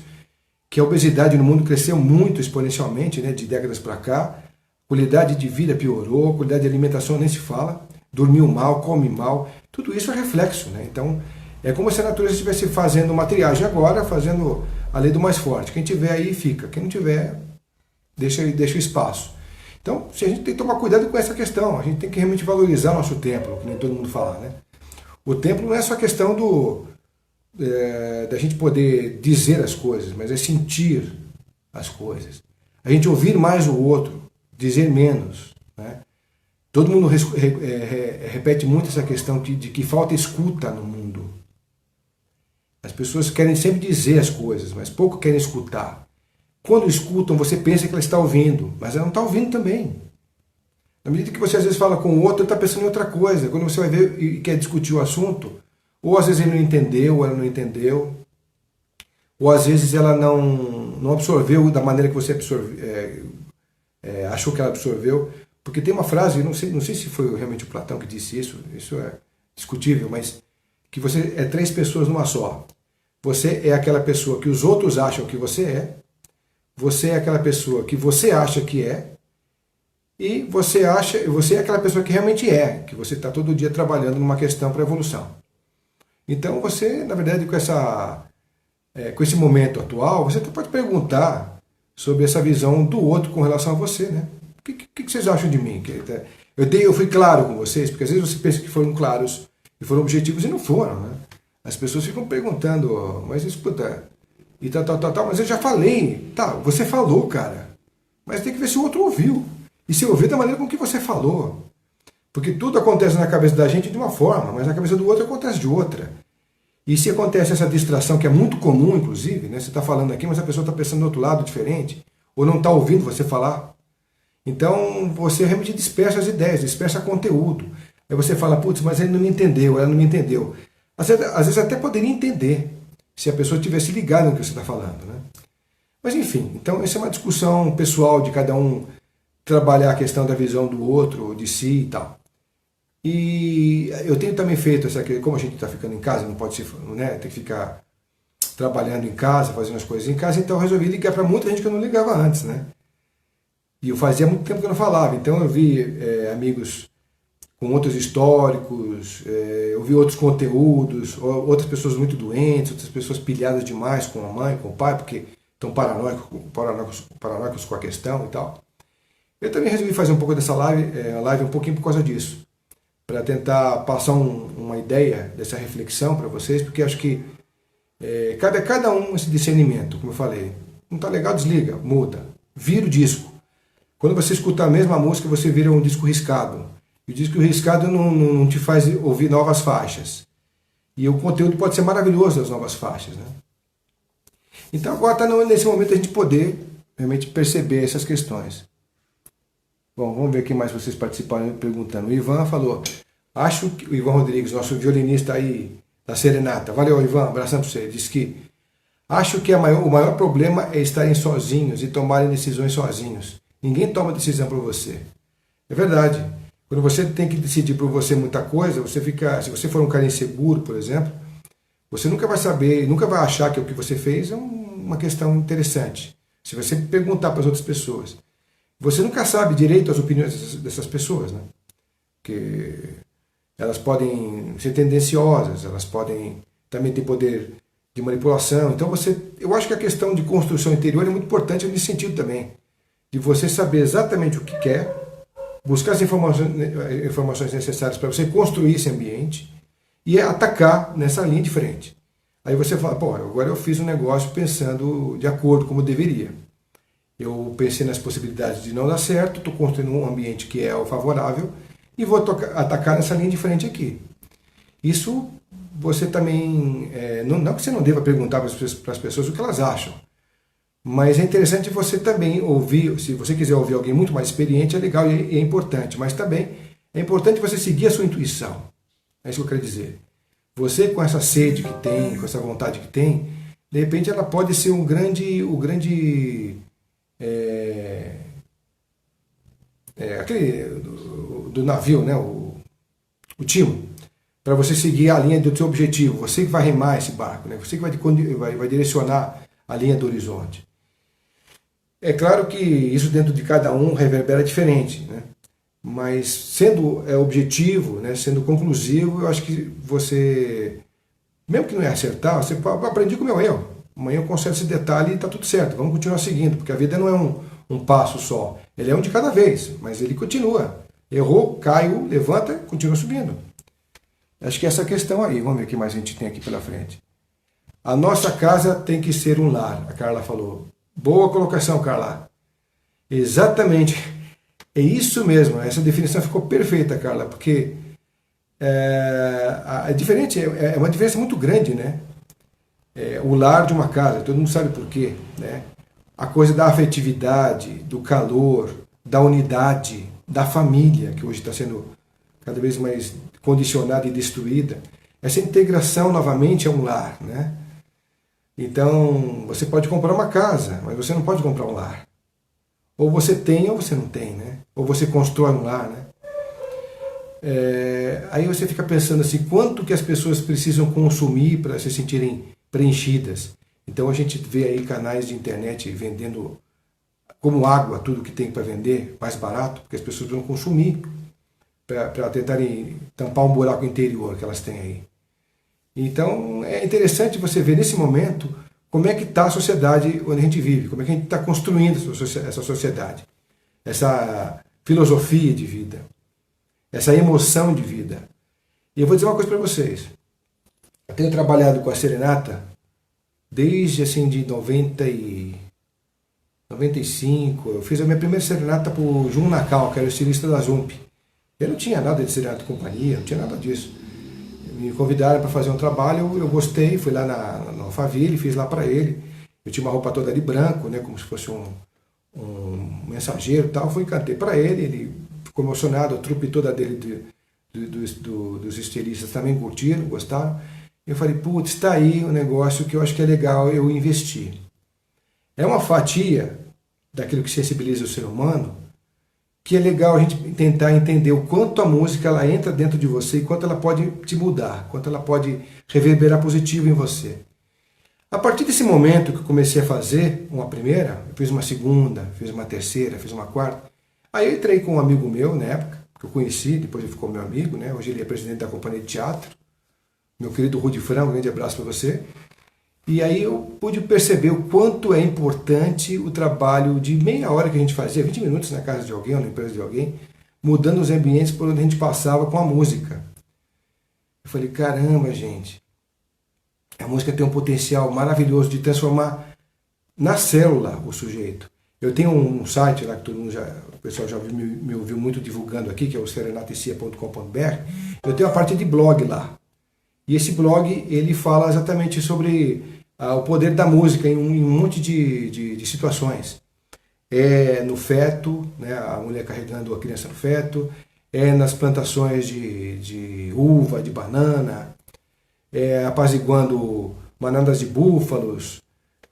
que a obesidade no mundo cresceu muito exponencialmente, né, de décadas para cá, a qualidade de vida piorou, a qualidade de alimentação nem se fala, dormiu mal, come mal, tudo isso é reflexo, né? Então, é como se a natureza estivesse fazendo uma triagem agora, fazendo a lei do mais forte. Quem tiver aí, fica. Quem não tiver, deixa o espaço. Então, a gente tem que tomar cuidado com essa questão, a gente tem que realmente valorizar nosso templo, que nem todo mundo fala, né? O templo não é só questão da gente poder dizer as coisas, mas é sentir as coisas. A gente ouvir mais o outro, dizer menos, né? Todo mundo repete muito essa questão de que falta escuta no mundo. As pessoas querem sempre dizer as coisas, mas pouco querem escutar. Quando escutam, você pensa que ela está ouvindo, mas ela não está ouvindo também. Na medida que você às vezes fala com o outro, ele está pensando em outra coisa. Quando você vai ver e quer discutir o assunto, ou às vezes ele não entendeu, ou ela não entendeu, ou às vezes ela não absorveu da maneira que você achou que ela absorveu. Porque tem uma frase, não sei se foi realmente o Platão que disse isso é discutível, mas que você é 3 pessoas numa só. Você é aquela pessoa que os outros acham que você é aquela pessoa que você acha que é, e você é aquela pessoa que realmente é, que você está todo dia trabalhando numa questão para evolução. Então você, na verdade, com esse momento atual, você pode perguntar sobre essa visão do outro com relação a você, né? O que vocês acham de mim? Eu fui claro com vocês, porque às vezes você pensa que foram claros e foram objetivos e não foram, né? As pessoas ficam perguntando, mas escuta, e tal, mas eu já falei. Tá, você falou, cara, mas tem que ver se o outro ouviu. E se ouvir da maneira com que você falou. Porque tudo acontece na cabeça da gente de uma forma, mas na cabeça do outro acontece de outra. E se acontece essa distração, que é muito comum, inclusive, né? Você está falando aqui, mas a pessoa está pensando do outro lado, diferente, ou não está ouvindo você falar. Então, você realmente dispersa as ideias, dispersa conteúdo. Aí você fala, putz, mas ele não me entendeu, ela não me entendeu. Às vezes até poderia entender, se a pessoa tivesse ligado no que você está falando, né? Mas enfim, então essa é uma discussão pessoal de cada um trabalhar a questão da visão do outro, de si e tal. E eu tenho também feito como a gente está ficando em casa, não pode ser, né, tem que ficar trabalhando em casa, fazendo as coisas em casa, então eu resolvi ligar para muita gente que eu não ligava antes, né? E eu fazia muito tempo que eu não falava, então eu vi amigos com outros históricos, eu vi outros conteúdos, outras pessoas muito doentes, outras pessoas pilhadas demais com a mãe, com o pai, porque estão paranoicos com a questão e tal. Eu também resolvi fazer um pouco dessa live um pouquinho por causa disso, para tentar passar uma ideia dessa reflexão para vocês, porque acho que cabe a cada um esse discernimento, como eu falei. Não está legal, desliga, muda, vira o disco. Quando você escuta a mesma música, você vira um disco riscado. E o disco riscado não te faz ouvir novas faixas. E o conteúdo pode ser maravilhoso das novas faixas, né? Então agora está nesse momento a gente poder realmente perceber essas questões. Bom, vamos ver quem mais vocês participaram perguntando. O Ivan falou, acho que o Ivan Rodrigues, nosso violinista aí da Serenata. Valeu, Ivan, abração para você. Diz que acho que o maior problema é estarem sozinhos e tomarem decisões sozinhos. Ninguém toma decisão por você. É verdade. Quando você tem que decidir por você muita coisa, você fica. Se você for um cara inseguro, por exemplo, você nunca vai saber, nunca vai achar que o que você fez é uma questão interessante. Se você perguntar para as outras pessoas, você nunca sabe direito as opiniões dessas pessoas, né? Porque elas podem ser tendenciosas, elas podem também ter poder de manipulação. Então eu acho que a questão de construção interior é muito importante nesse sentido também, de você saber exatamente o que quer, buscar as informações necessárias para você construir esse ambiente e atacar nessa linha de frente. Aí você fala, pô, agora eu fiz um negócio pensando de acordo como deveria. Eu pensei nas possibilidades de não dar certo, estou construindo um ambiente que é o favorável e vou atacar nessa linha de frente aqui. Isso você também, não que você não deva perguntar para as pessoas o que elas acham, mas é interessante você também ouvir, se você quiser ouvir alguém muito mais experiente, é legal e é importante, mas também é importante você seguir a sua intuição. É isso que eu quero dizer. Você com essa sede que tem, com essa vontade que tem, de repente ela pode ser o grande aquele do navio, né? O timo, para você seguir a linha do seu objetivo, você que vai remar esse barco, né? Você que vai direcionar a linha do horizonte. É claro que isso dentro de cada um reverbera diferente, né? Mas sendo objetivo, né? Sendo conclusivo, eu acho que você, mesmo que não é acertar, você aprende com o meu erro. Amanhã eu conserto esse detalhe e está tudo certo, vamos continuar seguindo, porque a vida não é um passo só, ele é um de cada vez, mas ele continua. Errou, caiu, levanta, continua subindo. Acho que essa questão aí, vamos ver o que mais a gente tem aqui pela frente. A nossa casa tem que ser um lar, a Carla falou. Boa colocação, Carla. Exatamente. É isso mesmo, essa definição ficou perfeita, Carla, porque é diferente, é uma diferença muito grande, né? O lar de uma casa, todo mundo sabe por quê, né? A coisa da afetividade, do calor, da unidade, da família, que hoje está sendo cada vez mais condicionada e destruída. Essa integração novamente é um lar, né? Então, você pode comprar uma casa, mas você não pode comprar um lar. Ou você tem ou você não tem, né? Ou você constrói um lar, né? Aí você fica pensando assim, quanto que as pessoas precisam consumir para se sentirem preenchidas. Então a gente vê aí canais de internet vendendo como água tudo que tem para vender, mais barato, porque as pessoas vão consumir para tentarem tampar um buraco interior que elas têm aí. Então é interessante você ver nesse momento como é que está a sociedade onde a gente vive, como é que a gente está construindo essa sociedade, essa filosofia de vida, essa emoção de vida. E eu vou dizer uma coisa para vocês. Eu tenho trabalhado com a Serenata desde assim de 95. Eu fiz a minha primeira serenata para o Jun Nakao, que era o estilista da Zump. Eu não tinha nada de serenata de companhia, não tinha nada disso. Me convidaram para fazer um trabalho, eu gostei, fui lá na Alphaville, fiz lá para ele. Eu tinha uma roupa toda de branco, né, como se fosse um mensageiro e tal. Fui e cantei para ele, ele ficou emocionado, a trupe toda dele dos estilistas também curtiram, gostaram. Eu falei, putz, está aí um negócio que eu acho que é legal eu investir. É uma fatia daquilo que sensibiliza o ser humano, que é legal a gente tentar entender o quanto a música ela entra dentro de você e quanto ela pode te mudar, quanto ela pode reverberar positivo em você. A partir desse momento que eu comecei a fazer uma primeira, eu fiz uma segunda, fiz uma terceira, fiz uma quarta, aí eu entrei com um amigo meu na época, que eu conheci, depois ele ficou meu amigo, né? Hoje ele é presidente da companhia de teatro, meu querido Rudi Franco, um grande abraço para você. E aí eu pude perceber o quanto é importante o trabalho de meia hora que a gente fazia, 20 minutos na casa de alguém ou na empresa de alguém, mudando os ambientes por onde a gente passava com a música. Eu falei, caramba, gente, a música tem um potencial maravilhoso de transformar na célula o sujeito. Eu tenho um site lá que todo mundo o pessoal já me ouviu muito divulgando aqui, que é o serenataecia.com.br. Eu tenho a parte de blog lá. E esse blog, ele fala exatamente sobre o poder da música em um monte de situações. É no feto, né, a mulher carregando a criança no feto, é nas plantações de uva, de banana, é apaziguando manadas de búfalos,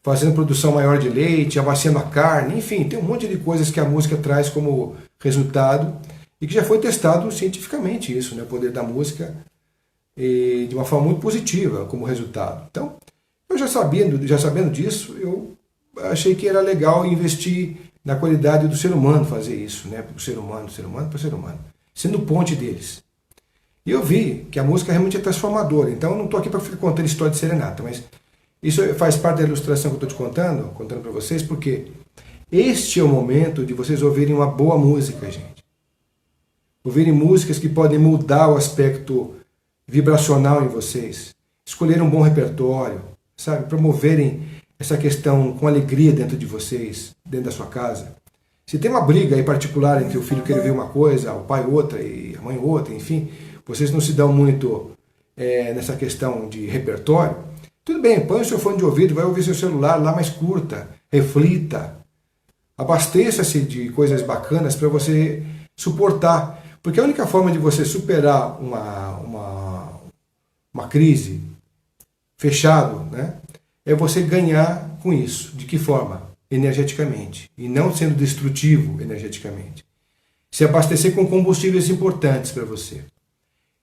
fazendo produção maior de leite, abaciando a carne, enfim, tem um monte de coisas que a música traz como resultado e que já foi testado cientificamente isso, né, o poder da música, e de uma forma muito positiva como resultado. Então, eu já sabendo disso, eu achei que era legal investir na qualidade do ser humano, fazer isso, né, para o ser humano para o ser humano, sendo ponte deles. E eu vi que a música realmente é transformadora, então eu não estou aqui para ficar contando história de serenata, mas isso faz parte da ilustração que eu estou te contando para vocês, porque este é o momento de vocês ouvirem uma boa música, gente. Ouvirem músicas que podem mudar o aspecto vibracional em vocês. Escolher um bom repertório, sabe? Promoverem essa questão com alegria dentro de vocês, dentro da sua casa. Se tem uma briga aí particular entre o filho querer ver uma coisa, o pai outra e a mãe outra, enfim, vocês não se dão muito nessa questão de repertório, tudo bem, põe o seu fone de ouvido, vai ouvir seu celular lá mais curta, reflita, abasteça-se de coisas bacanas para você suportar, porque a única forma de você superar uma crise fechado, né, é você ganhar com isso. De que forma? Energeticamente, e não sendo destrutivo energeticamente. Se abastecer com combustíveis importantes para você.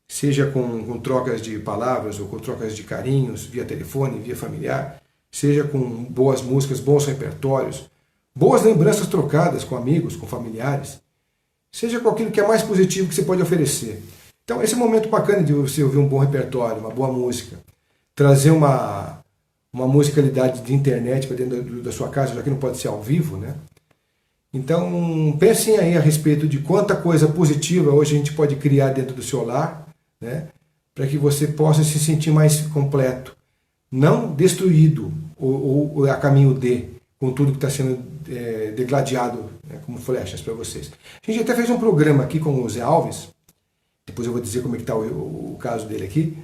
Seja com trocas de palavras ou com trocas de carinhos, via telefone, via familiar, seja com boas músicas, bons repertórios, boas lembranças trocadas com amigos, com familiares, seja com aquilo que é mais positivo que você pode oferecer. Então esse é um momento bacana de você ouvir um bom repertório, uma boa música, trazer uma musicalidade de internet para dentro da sua casa, já que não pode ser ao vivo, né? Então pensem aí a respeito de quanta coisa positiva hoje a gente pode criar dentro do seu lar, né, para que você possa se sentir mais completo, não destruído ou a caminho com tudo que está sendo degladiado, né, como flechas para vocês. A gente até fez um programa aqui com o Zé Alves, depois eu vou dizer como é que está o caso dele aqui,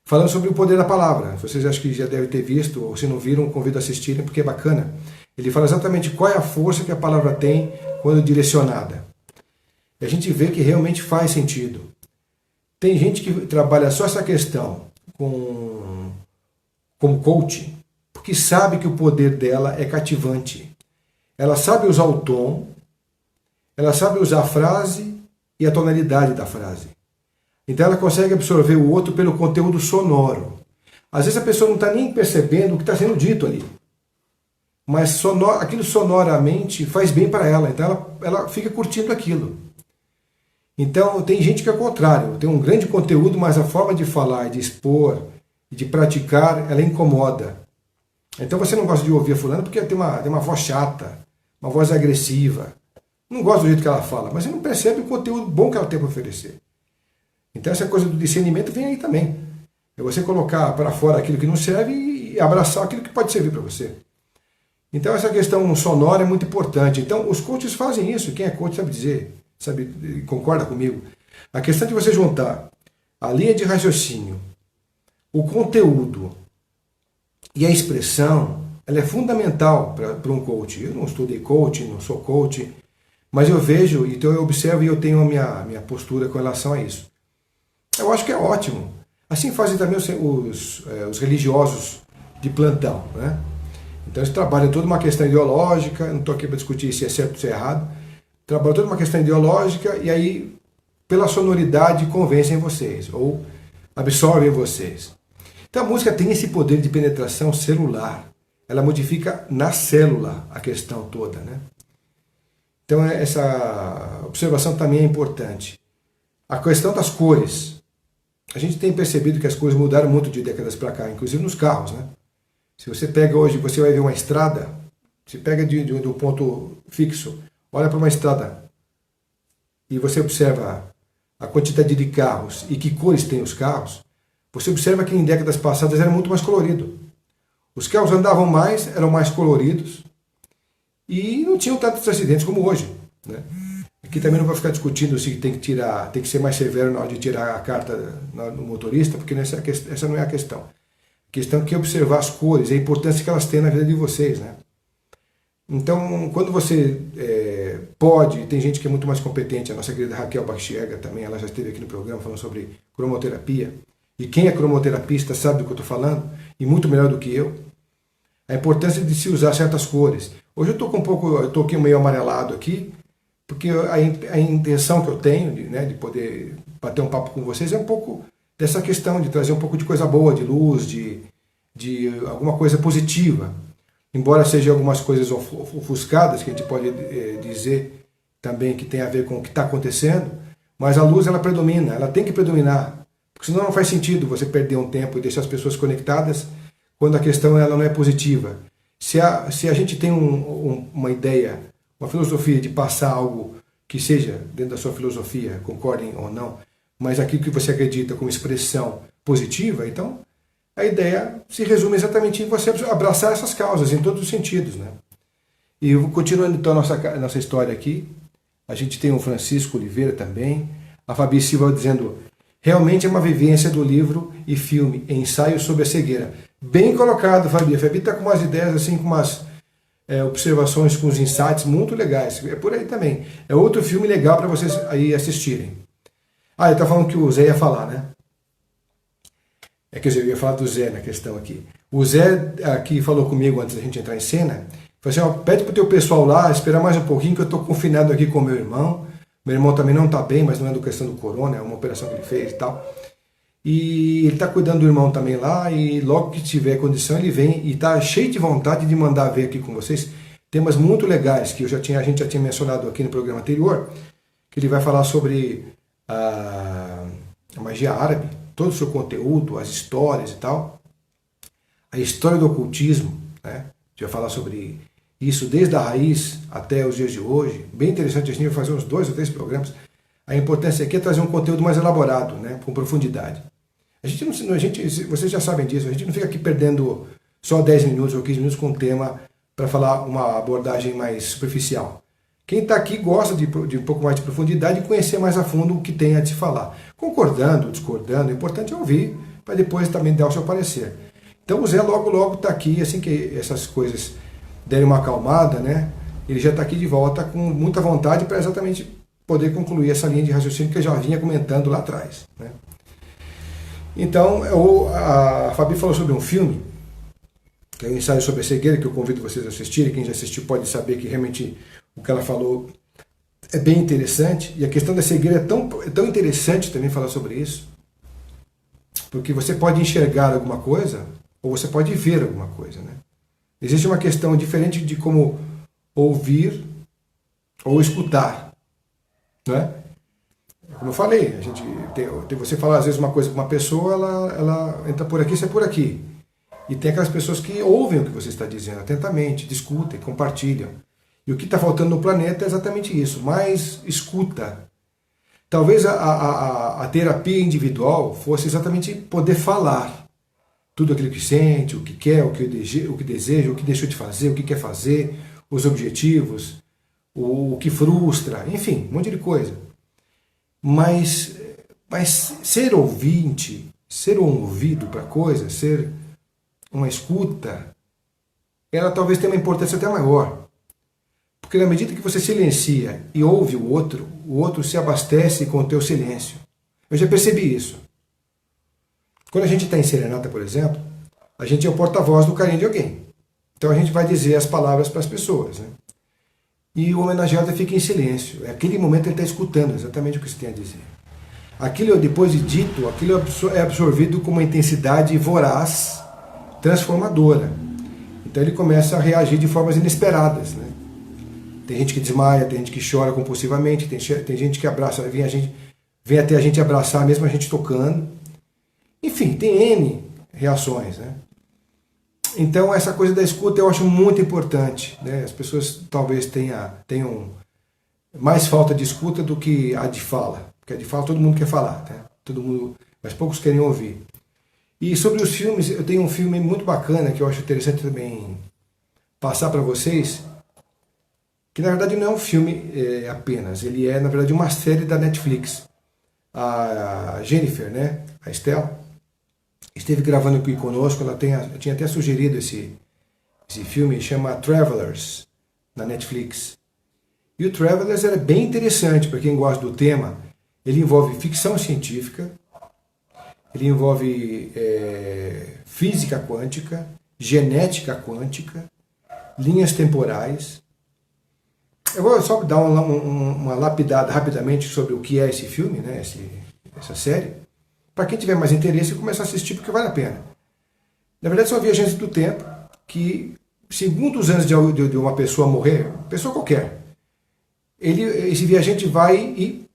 falando sobre o poder da palavra. Vocês acho que já devem ter visto, ou se não viram, convido a assistirem, porque é bacana. Ele fala exatamente qual é a força que a palavra tem quando direcionada. E a gente vê que realmente faz sentido. Tem gente que trabalha só essa questão como coach, porque sabe que o poder dela é cativante. Ela sabe usar o tom, ela sabe usar a frase e a tonalidade da frase. Então ela consegue absorver o outro pelo conteúdo sonoro. Às vezes a pessoa não está nem percebendo o que está sendo dito ali. Mas aquilo sonoramente faz bem para ela, então ela fica curtindo aquilo. Então tem gente que é o contrário, tem um grande conteúdo, mas a forma de falar, de expor, de praticar, ela incomoda. Então você não gosta de ouvir a fulana porque tem uma voz chata, uma voz agressiva. Não gosta do jeito que ela fala, mas você não percebe o conteúdo bom que ela tem para oferecer. Então essa coisa do discernimento vem aí também. É você colocar para fora aquilo que não serve e abraçar aquilo que pode servir para você. Então essa questão sonora é muito importante. Então os coaches fazem isso, quem é coach sabe dizer, concorda comigo. A questão de você juntar a linha de raciocínio, o conteúdo e a expressão, ela é fundamental para um coach. Eu não estudei coach, não sou coach, mas eu vejo, então eu observo e eu tenho a minha postura com relação a isso. Eu acho que é ótimo. Assim fazem também os religiosos de plantão, né? Então eles trabalham toda uma questão ideológica, não estou aqui para discutir se é certo ou se é errado, trabalham toda uma questão ideológica e aí, pela sonoridade, convencem vocês, ou absorvem vocês. Então a música tem esse poder de penetração celular, ela modifica na célula a questão toda, né? Então essa observação também é importante. A questão das cores. A gente tem percebido que as cores mudaram muito de décadas para cá, inclusive nos carros, né? Se você pega hoje, você vai ver uma estrada, você pega de um ponto fixo, olha para uma estrada e você observa a quantidade de carros e que cores tem os carros, você observa que em décadas passadas era muito mais colorido. Os carros andavam mais, eram mais coloridos e não tinham tantos acidentes como hoje, né? Aqui também não vou ficar discutindo se tem que ser mais severo na hora de tirar a carta no motorista, porque essa não é a questão. A questão é que observar as cores, a importância que elas têm na vida de vocês, né? Então, quando você pode, tem gente que é muito mais competente, a nossa querida Raquel Baxiega também, ela já esteve aqui no programa falando sobre cromoterapia, e quem é cromoterapista sabe do que eu estou falando, e muito melhor do que eu, a importância de se usar certas cores. Hoje eu estou aqui meio amarelado aqui, porque a intenção que eu tenho de poder bater um papo com vocês é um pouco dessa questão de trazer um pouco de coisa boa, de luz, de alguma coisa positiva. Embora sejam algumas coisas ofuscadas, que a gente pode dizer também que tem a ver com o que está acontecendo, mas a luz ela predomina, ela tem que predominar, porque senão não faz sentido você perder um tempo e deixar as pessoas conectadas quando a questão ela não é positiva. Se a gente tem uma ideia, uma filosofia de passar algo que seja dentro da sua filosofia, concordem ou não, mas aquilo que você acredita como expressão positiva, então a ideia se resume exatamente em você abraçar essas causas em todos os sentidos, né? E continuando então a nossa história aqui, a gente tem o Francisco Oliveira também, a Fabi Silva dizendo, realmente é uma vivência do livro e filme, ensaio sobre a cegueira. Bem colocado, Fabi. A Fabi está com umas ideias assim, com umas observações, com os insights muito legais. É por aí também. É outro filme legal para vocês aí assistirem. Ah, ele está falando que o Zé ia falar, né? Quer dizer, eu ia falar do Zé na questão aqui. O Zé aqui falou comigo antes da gente entrar em cena, falou assim, ó, pede pro teu pessoal lá, esperar mais um pouquinho que eu estou confinado aqui com meu irmão. Meu irmão também não está bem, mas não é do questão do corona, é uma operação que ele fez e tal. E ele está cuidando do irmão também lá, e logo que tiver condição ele vem e está cheio de vontade de mandar ver aqui com vocês temas muito legais que a gente já tinha mencionado aqui no programa anterior, que ele vai falar sobre a magia árabe, todo o seu conteúdo, as histórias e tal, a história do ocultismo, né? A gente vai falar sobre isso desde a raiz até os dias de hoje, bem interessante, a gente vai fazer uns 2 ou 3 programas. A importância aqui é trazer um conteúdo mais elaborado, né, com profundidade. Vocês já sabem disso, a gente não fica aqui perdendo só 10 minutos ou 15 minutos com um tema para falar uma abordagem mais superficial. Quem está aqui gosta de um pouco mais de profundidade e conhecer mais a fundo o que tem a te falar. Concordando, discordando, o importante é ouvir, para depois também dar o seu parecer. Então o Zé logo está aqui, assim que essas coisas derem uma acalmada, né, ele já está aqui de volta com muita vontade para exatamente poder concluir essa linha de raciocínio que eu já vinha comentando lá atrás, né? Então, a Fabi falou sobre um filme, que é o Ensaio sobre a Cegueira, que eu convido vocês a assistirem. Quem já assistiu pode saber que realmente o que ela falou é bem interessante. E a questão da cegueira é tão interessante também falar sobre isso, porque você pode enxergar alguma coisa ou você pode ver alguma coisa, né? Existe uma questão diferente de como ouvir ou escutar, né? Como eu falei, você fala às vezes uma coisa com uma pessoa, ela entra por aqui, sai por aqui. E tem aquelas pessoas que ouvem o que você está dizendo atentamente, discutem, compartilham. E o que está faltando no planeta é exatamente isso, mais escuta. Talvez a terapia individual fosse exatamente poder falar tudo aquilo que sente, o que quer, o que deseja, o que deixou de fazer, o que quer fazer, os objetivos, o que frustra, enfim, um monte de coisa. Mas ser ouvinte, ser um ouvido para coisa, ser uma escuta, ela talvez tenha uma importância até maior. Porque na medida que você silencia e ouve o outro se abastece com o teu silêncio. Eu já percebi isso. Quando a gente está em serenata, por exemplo, a gente é o porta-voz do carinho de alguém. Então a gente vai dizer as palavras para as pessoas, né? E o homenageado fica em silêncio. Naquele momento ele está escutando exatamente o que você tem a dizer. Aquilo, depois de dito, aquilo é absorvido com uma intensidade voraz, transformadora. Então ele começa a reagir de formas inesperadas, né? Tem gente que desmaia, tem gente que chora compulsivamente, tem gente que abraça, vem até a gente abraçar, mesmo a gente tocando. Enfim, tem N reações, né? Então essa coisa da escuta eu acho muito importante, né? As pessoas talvez tenham mais falta de escuta do que a de fala, porque a de fala todo mundo quer falar, né? Todo mundo, mas poucos querem ouvir. E sobre os filmes, eu tenho um filme muito bacana que eu acho interessante também passar para vocês, que na verdade não é um filme apenas, ele é na verdade uma série da Netflix. A Jennifer, né, a Estela, esteve gravando aqui conosco, ela tinha até sugerido esse filme, chama Travelers, na Netflix. E o Travelers é bem interessante para quem gosta do tema. Ele envolve ficção científica, ele envolve física quântica, genética quântica, linhas temporais. Eu vou só dar uma lapidada rapidamente sobre o que é esse filme, né, essa série, para quem tiver mais interesse começar a assistir, porque vale a pena. Na verdade, são viajantes do tempo que, segundos antes de uma pessoa morrer, pessoa qualquer, esse viajante vai e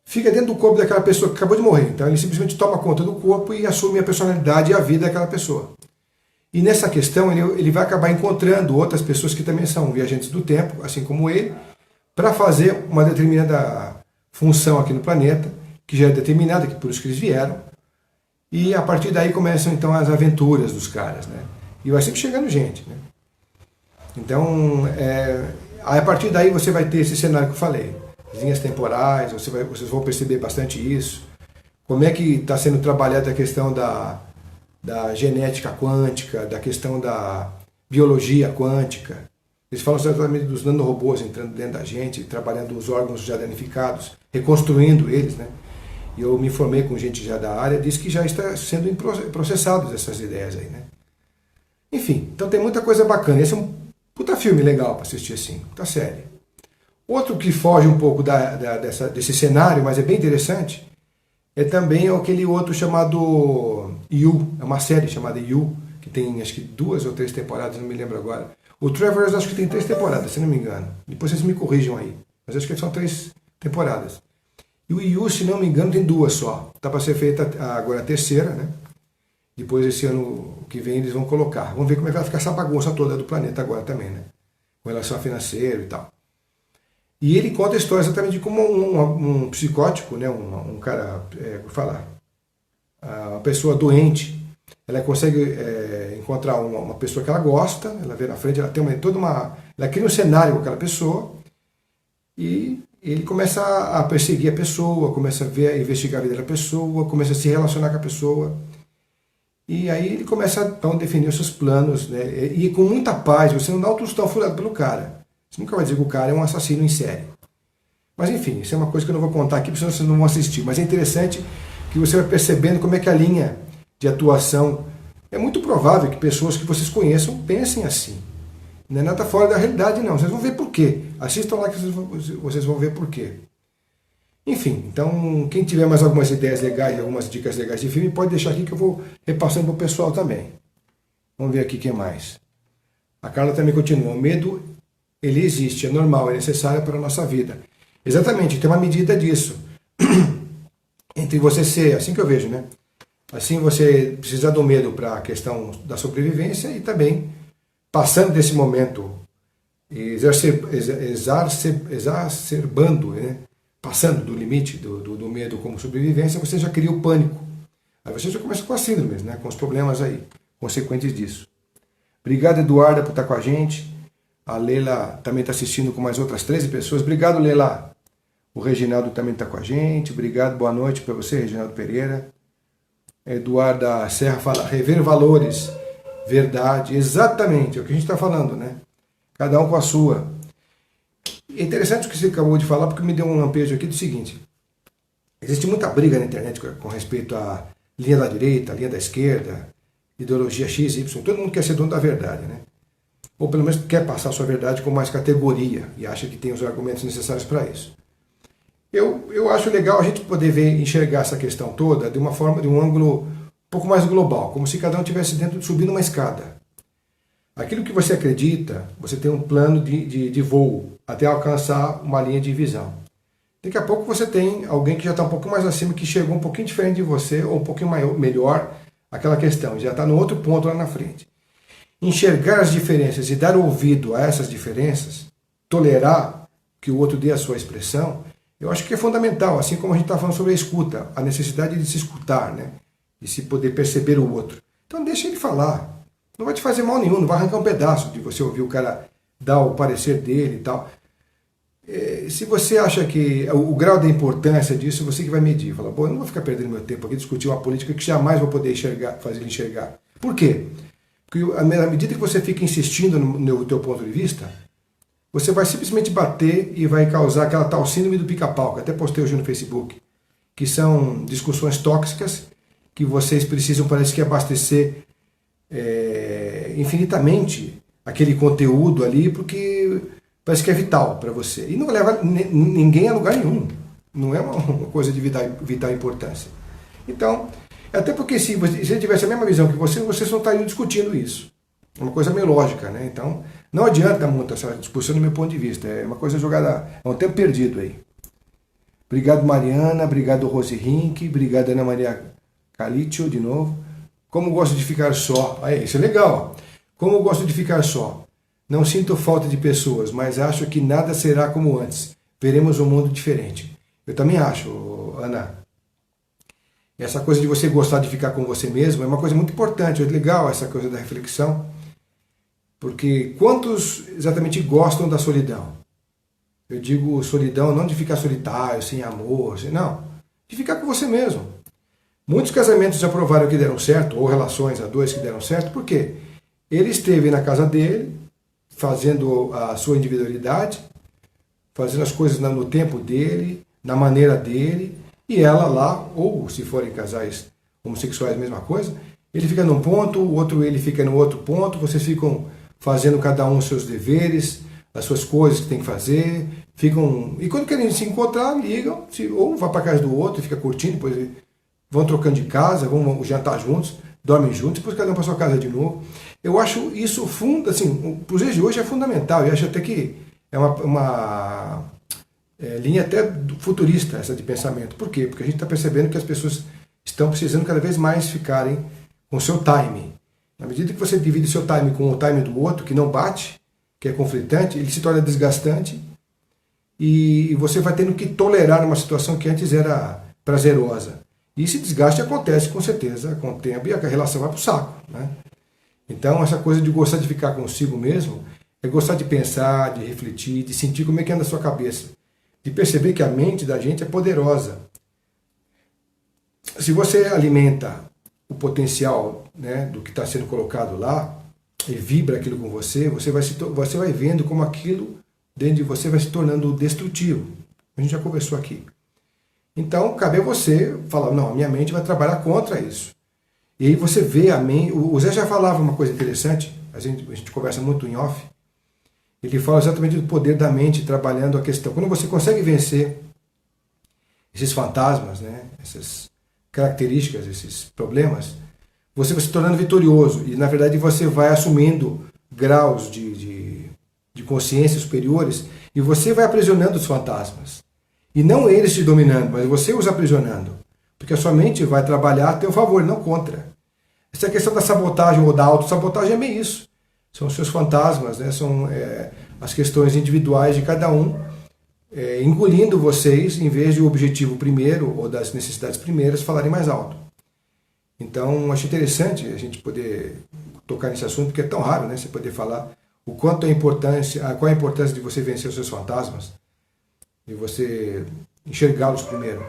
fica dentro do corpo daquela pessoa que acabou de morrer. Então ele simplesmente toma conta do corpo e assume a personalidade e a vida daquela pessoa. E nessa questão ele vai acabar encontrando outras pessoas que também são viajantes do tempo, assim como ele, para fazer uma determinada função aqui no planeta, que já é determinada, que por isso que eles vieram. E a partir daí começam então as aventuras dos caras, né? E vai sempre chegando gente, né? Então, a partir daí você vai ter esse cenário que eu falei, as linhas temporais, vocês vão perceber bastante isso. Como é que está sendo trabalhada a questão da genética quântica, da questão da biologia quântica. Eles falam exatamente dos nanorobôs entrando dentro da gente, trabalhando os órgãos já danificados, reconstruindo eles, né? E eu me informei com gente já da área, diz que já está sendo processadas essas ideias aí, né? Enfim, então tem muita coisa bacana. Esse é um puta filme legal para assistir assim, puta série. Outro que foge um pouco desse cenário, mas é bem interessante, é também aquele outro chamado You, é uma série chamada You, que tem acho que 2 ou 3 temporadas, não me lembro agora. O Travelers acho que tem 3 temporadas, se não me engano. Depois vocês me corrijam aí, mas acho que são 3 temporadas. E o You, se não me engano, tem 2 só. Está para ser feita agora a terceira, né? Depois esse ano que vem eles vão colocar. Vamos ver como é que vai ficar essa bagunça toda do planeta agora também, né? Com relação a financeiro e tal. E ele conta a história exatamente de como um psicótico, né, um cara, vou falar, uma pessoa doente, ela consegue encontrar uma pessoa que ela gosta, ela vê na frente, ela tem ela cria um cenário com aquela pessoa e ele começa a perseguir a pessoa, começa a investigar a vida da pessoa, começa a se relacionar com a pessoa. E aí ele começa então, a definir os seus planos, né, e com muita paz, você não dá um tostão furado pelo cara. Você nunca vai dizer que o cara é um assassino em série. Mas enfim, isso é uma coisa que eu não vou contar aqui, porque senão vocês não vão assistir. Mas é interessante que você vai percebendo como é que a linha de atuação... É muito provável que pessoas que vocês conheçam pensem assim. Não é nada fora da realidade, não. Vocês vão ver por quê. Assistam lá que vocês vão ver por quê. Enfim, então, quem tiver mais algumas ideias legais, algumas dicas legais de filme, pode deixar aqui que eu vou repassando para o pessoal também. Vamos ver aqui quem mais. A Carla também continua. O medo... Ele existe, é normal, é necessário para a nossa vida. Exatamente, tem uma medida disso. Entre você ser, assim que eu vejo, né? Assim você precisa do medo para a questão da sobrevivência e também, passando desse momento, exacerbando, né? Passando do limite do medo como sobrevivência, você já cria o pânico. Aí você já começa com as síndromes, né? Com os problemas aí, consequentes disso. Obrigado, Eduarda, por estar com a gente. A Leila também está assistindo com mais outras 13 pessoas. Obrigado, Leila. O Reginaldo também está com a gente. Obrigado, boa noite para você, Reginaldo Pereira. Eduarda Serra fala, rever valores, verdade. Exatamente, é o que a gente está falando, né? Cada um com a sua. É interessante o que você acabou de falar, porque me deu um lampejo aqui do seguinte. Existe muita briga na internet com respeito à linha da direita, linha da esquerda, ideologia X, Y. Todo mundo quer ser dono da verdade, né? Ou pelo menos quer passar a sua verdade com mais categoria e acha que tem os argumentos necessários para isso. Eu acho legal a gente poder enxergar essa questão toda de uma forma, de um ângulo um pouco mais global, como se cada um estivesse subindo uma escada. Aquilo que você acredita, você tem um plano de voo até alcançar uma linha de visão. Daqui a pouco você tem alguém que já está um pouco mais acima, que chegou um pouquinho diferente de você, ou um pouquinho melhor, aquela questão, já está no outro ponto lá na frente. Enxergar as diferenças e dar ouvido a essas diferenças, tolerar que o outro dê a sua expressão, eu acho que é fundamental, assim como a gente está falando sobre a escuta, a necessidade de se escutar, né? De se poder perceber o outro. Então deixa ele falar. Não vai te fazer mal nenhum, não vai arrancar um pedaço de você ouvir o cara dar o parecer dele e tal. Se você acha que o grau da importância disso, você que vai medir. Fala, pô, eu não vou ficar perdendo meu tempo aqui discutir uma política que jamais vou poder fazer ele enxergar. Por quê? Porque à medida que você fica insistindo no teu ponto de vista, você vai simplesmente bater e vai causar aquela tal síndrome do pica-pau, que até postei hoje no Facebook, que são discussões tóxicas que vocês precisam, parece que, abastecer infinitamente aquele conteúdo ali, porque parece que é vital para você. E não leva ninguém a lugar nenhum. Não é uma coisa de vital importância. Então, até porque se ele tivesse a mesma visão que vocês não estariam discutindo isso. É uma coisa meio lógica, né? Então, não adianta muito essa discussão do meu ponto de vista. É uma coisa jogada, é um tempo perdido aí. Obrigado, Mariana. Obrigado, Rose Rink. Obrigado, Ana Maria Calitio, de novo. Como gosto de ficar só. Isso é legal. Ó. Como gosto de ficar só. Não sinto falta de pessoas, mas acho que nada será como antes. Veremos um mundo diferente. Eu também acho, Ana. Essa coisa de você gostar de ficar com você mesmo é uma coisa muito importante. É legal essa coisa da reflexão. Porque quantos exatamente gostam da solidão? Eu digo solidão não de ficar solitário, sem amor, não. De ficar com você mesmo. Muitos casamentos já provaram que deram certo, ou relações a dois que deram certo, por quê? Ele esteve na casa dele, fazendo a sua individualidade, fazendo as coisas no tempo dele, na maneira dele, e ela lá, ou se forem casais homossexuais, mesma coisa, ele fica num ponto, o outro ele fica no outro ponto, vocês ficam fazendo cada um os seus deveres, as suas coisas que tem que fazer, ficam... E quando querem se encontrar, ligam, ou vai para casa do outro e fica curtindo, depois vão trocando de casa, vão jantar juntos, dormem juntos, depois cada um para sua casa de novo. Eu acho isso assim, para os dias de hoje é fundamental, eu acho até que é uma linha até futurista essa de pensamento. Por quê? Porque a gente está percebendo que as pessoas estão precisando cada vez mais ficarem com o seu time. Na medida que você divide seu time com o time do outro, que não bate, que é conflitante, ele se torna desgastante e você vai tendo que tolerar uma situação que antes era prazerosa. E esse desgaste acontece com certeza com o tempo e a relação vai para o saco, né? Então essa coisa de gostar de ficar consigo mesmo é gostar de pensar, de refletir, de sentir como é que anda a sua cabeça, de perceber que a mente da gente é poderosa. Se você alimenta o potencial, né, do que está sendo colocado lá e vibra aquilo com você, você vai vendo como aquilo dentro de você vai se tornando destrutivo. A gente já conversou aqui. Então, cabe a você falar, não, a minha mente vai trabalhar contra isso. E aí você vê a mente... O Zé já falava uma coisa interessante, a gente conversa muito em off, ele fala exatamente do poder da mente trabalhando a questão. Quando você consegue vencer esses fantasmas, né, essas características, esses problemas, você vai se tornando vitorioso. E, na verdade, você vai assumindo graus de consciência superiores e você vai aprisionando os fantasmas. E não eles te dominando, mas você os aprisionando. Porque a sua mente vai trabalhar a teu favor, não contra. Essa questão da sabotagem ou da autossabotagem é meio isso. São os seus fantasmas, né? São as questões individuais de cada um, engolindo vocês, em vez de o objetivo primeiro ou das necessidades primeiras falarem mais alto. Então, acho interessante a gente poder tocar nesse assunto, porque é tão raro, né? Você poder falar o quanto é importância, qual é a importância de você vencer os seus fantasmas, de você enxergá-los primeiro.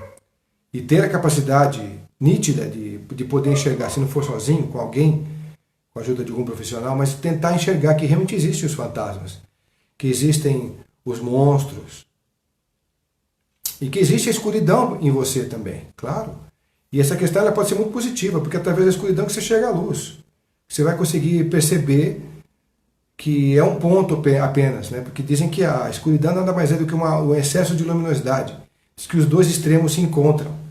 E ter a capacidade nítida de poder enxergar, se não for sozinho, com alguém, com a ajuda de algum profissional, mas tentar enxergar que realmente existem os fantasmas, que existem os monstros, e que existe a escuridão em você também, claro. E essa questão ela pode ser muito positiva, porque é através da escuridão que você chega à luz. Você vai conseguir perceber que é um ponto apenas, né? Porque dizem que a escuridão nada mais é do que um excesso de luminosidade. Diz que os dois extremos se encontram.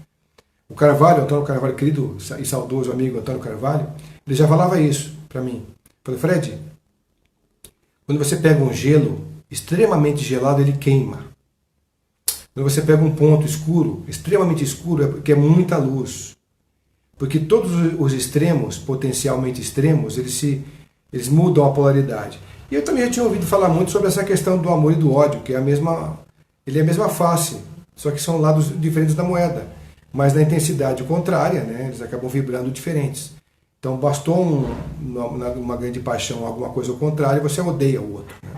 O Carvalho, Antônio Carvalho, querido e saudoso amigo Antônio Carvalho, ele já falava isso para mim. Falei, Fred, quando você pega um gelo extremamente gelado, ele queima. Quando você pega um ponto escuro, extremamente escuro, é porque é muita luz. Porque todos os extremos, potencialmente extremos, eles mudam a polaridade. E eu também já tinha ouvido falar muito sobre essa questão do amor e do ódio, que é ele é a mesma face, só que são lados diferentes da moeda. Mas na intensidade contrária, né, eles acabam vibrando diferentes. Então bastou uma grande paixão, alguma coisa ao contrário, você odeia o outro. Né?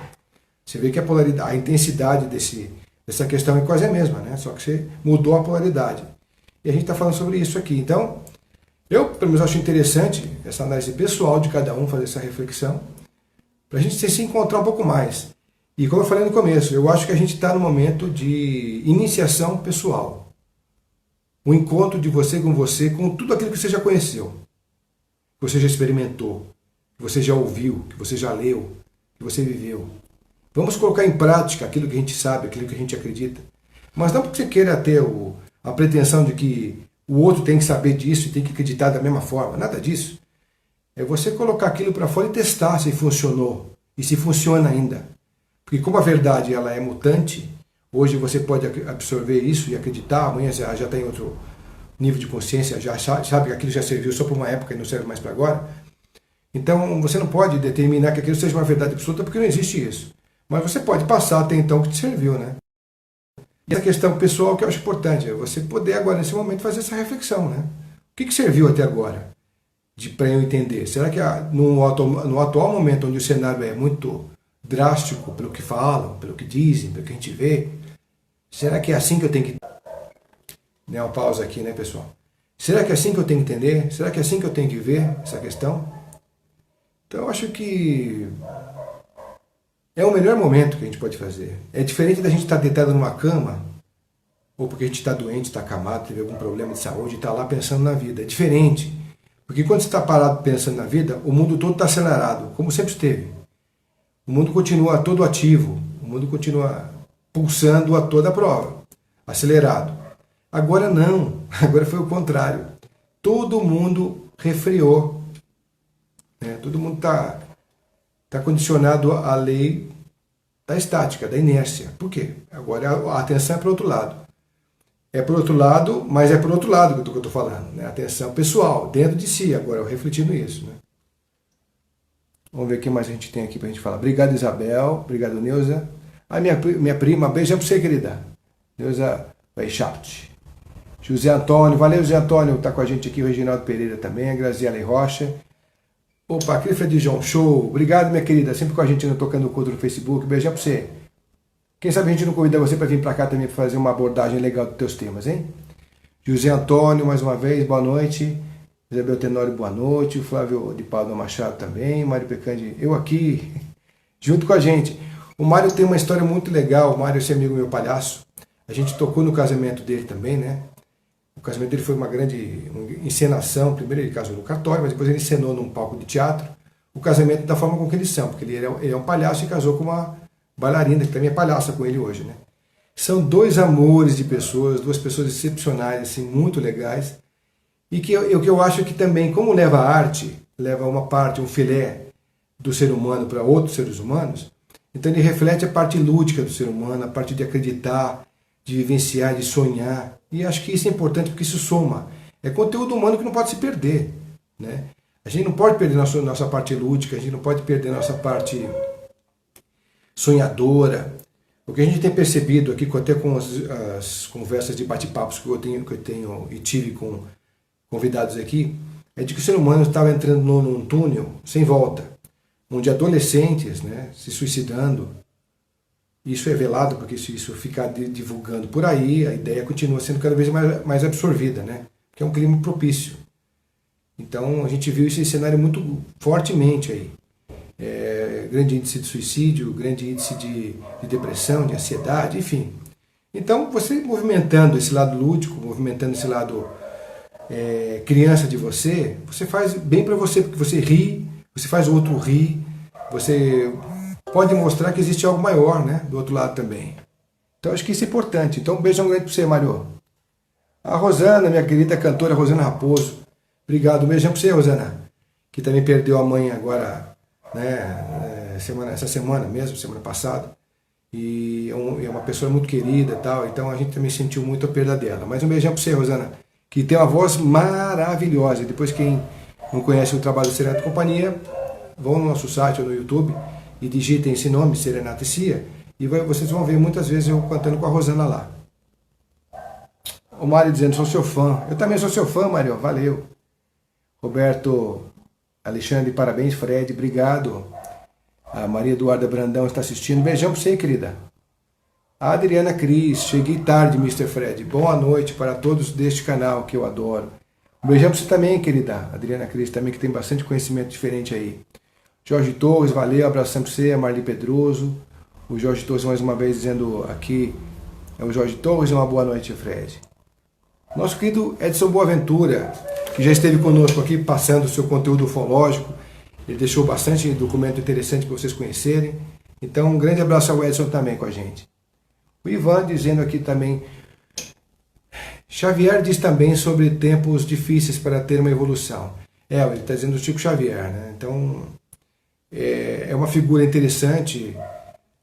Você vê que a polaridade, a intensidade dessa questão é quase a mesma, né? Só que você mudou a polaridade. E a gente está falando sobre isso aqui. Então, eu, pelo menos, acho interessante essa análise pessoal de cada um, fazer essa reflexão, para a gente se encontrar um pouco mais. E como eu falei no começo, eu acho que a gente está no momento de iniciação pessoal. Um encontro de você, com tudo aquilo que você já conheceu, que você já experimentou, que você já ouviu, que você já leu, que você viveu. Vamos colocar em prática aquilo que a gente sabe, aquilo que a gente acredita. Mas não porque você queira ter a pretensão de que o outro tem que saber disso e tem que acreditar da mesma forma. Nada disso. É você colocar aquilo para fora e testar se funcionou e se funciona ainda. Porque como a verdade ela é mutante, hoje você pode absorver isso e acreditar, amanhã já está em outro nível de consciência, já sabe que aquilo já serviu só por uma época e não serve mais para agora. Então você não pode determinar que aquilo seja uma verdade absoluta porque não existe isso. Mas você pode passar até então o que te serviu, né? E essa questão pessoal que eu acho importante, é você poder agora, nesse momento, fazer essa reflexão, né? O que serviu até agora para eu entender? Será que no atual momento, onde o cenário é muito drástico pelo que falam, pelo que dizem, pelo que a gente vê, será que é assim que eu tenho que... Uma pausa aqui, né, pessoal? Será que é assim que eu tenho que entender? Será que é assim que eu tenho que ver essa questão? Então eu acho que é o melhor momento que a gente pode fazer. É diferente da gente estar deitado numa cama, ou porque a gente está doente, está acamado, teve algum problema de saúde e está lá pensando na vida. É diferente. Porque quando você está parado pensando na vida, o mundo todo está acelerado, como sempre esteve. O mundo continua todo ativo, o mundo continua pulsando a toda prova, acelerado. Agora não, agora foi o contrário. Todo mundo refriou. Né? Todo mundo está condicionado à lei da estática, da inércia. Por quê? Agora a atenção é para o outro lado. É para o outro lado, mas é para o outro lado que eu estou falando. Né? Atenção pessoal, dentro de si, agora eu refletindo isso. Né? Vamos ver o que mais a gente tem aqui para a gente falar. Obrigado, Isabel. Obrigado, Neuza. A minha prima, beijão para você, querida. Neuza Weischaft. José Antônio, valeu, José Antônio, está com a gente aqui. O Reginaldo Pereira também, a Graziela Rocha. Opa, Clifford João, show. Obrigado, minha querida, sempre com a gente tocando o conto no Facebook. Beijão para você. Quem sabe a gente não convida você para vir para cá também para fazer uma abordagem legal dos teus temas, hein? José Antônio, mais uma vez, boa noite. Isabel Tenório, boa noite. O Flávio de Pádua Machado também. Mário Pecandi, eu aqui, junto com a gente. O Mário tem uma história muito legal. O Mário é esse amigo meu palhaço. A gente tocou no casamento dele também, né? O casamento dele foi uma grande encenação. Primeiro ele casou no cartório, mas depois ele encenou num palco de teatro o casamento da forma com que eles são, porque ele é um palhaço e casou com uma bailarina, que também é palhaça com ele hoje, né? São dois amores de pessoas, duas pessoas excepcionais, assim, muito legais, e que eu acho que também, como leva a arte, leva uma parte, um filé do ser humano para outros seres humanos, então ele reflete a parte lúdica do ser humano, a parte de acreditar, de vivenciar, de sonhar, e acho que isso é importante porque isso soma. É conteúdo humano que não pode se perder, né? A gente não pode perder nossa parte lúdica, a gente não pode perder nossa parte sonhadora. O que a gente tem percebido aqui, até com as conversas de bate-papos que eu tenho e tive com convidados aqui, é de que o ser humano estava entrando num túnel sem volta, onde adolescentes, né, se suicidando. Isso é velado, porque se isso ficar divulgando por aí, a ideia continua sendo cada vez mais absorvida, né? Que é um clima propício. Então a gente viu esse cenário muito fortemente aí. Grande índice de suicídio, grande índice de depressão, de ansiedade, enfim. Então você movimentando esse lado lúdico, movimentando esse lado criança de você, você faz bem para você, porque você ri, você faz o outro rir, você pode mostrar que existe algo maior, né, do outro lado também. Então acho que isso é importante. Então um beijão grande para você, Mário. A Rosana, minha querida cantora Rosana Raposo. Obrigado, um beijão para você, Rosana, que também perdeu a mãe agora, né, essa semana mesmo, semana passada. E é uma pessoa muito querida e tal, então a gente também sentiu muito a perda dela. Mas um beijão para você, Rosana. que tem uma voz maravilhosa. Depois, quem não conhece o trabalho do Serenata e Companhia, vão no nosso site ou no YouTube e digitem esse nome, Serenata e Cia, e vocês vão ver muitas vezes eu cantando com a Rosana lá. O Mário dizendo, sou seu fã. Eu também sou seu fã, Mário, valeu. Roberto Alexandre, parabéns, Fred, obrigado. A Maria Eduarda Brandão está assistindo. Beijão para você, querida. A Adriana Cris, cheguei tarde, Mr. Fred. Boa noite para todos deste canal que eu adoro. Um beijão para você também, querida. Adriana Cris também, que tem bastante conhecimento diferente aí. Jorge Torres, valeu, abração para você. A Marli Pedroso. O Jorge Torres mais uma vez dizendo aqui, é o Jorge Torres, uma boa noite, Fred. Nosso querido Edson Boaventura, que já esteve conosco aqui passando o seu conteúdo ufológico. Ele deixou bastante documento interessante para vocês conhecerem. Então, um grande abraço ao Edson também com a gente. O Ivan dizendo aqui também, Xavier diz também sobre tempos difíceis para ter uma evolução. Ele está dizendo do Chico Xavier, né? Então, é uma figura interessante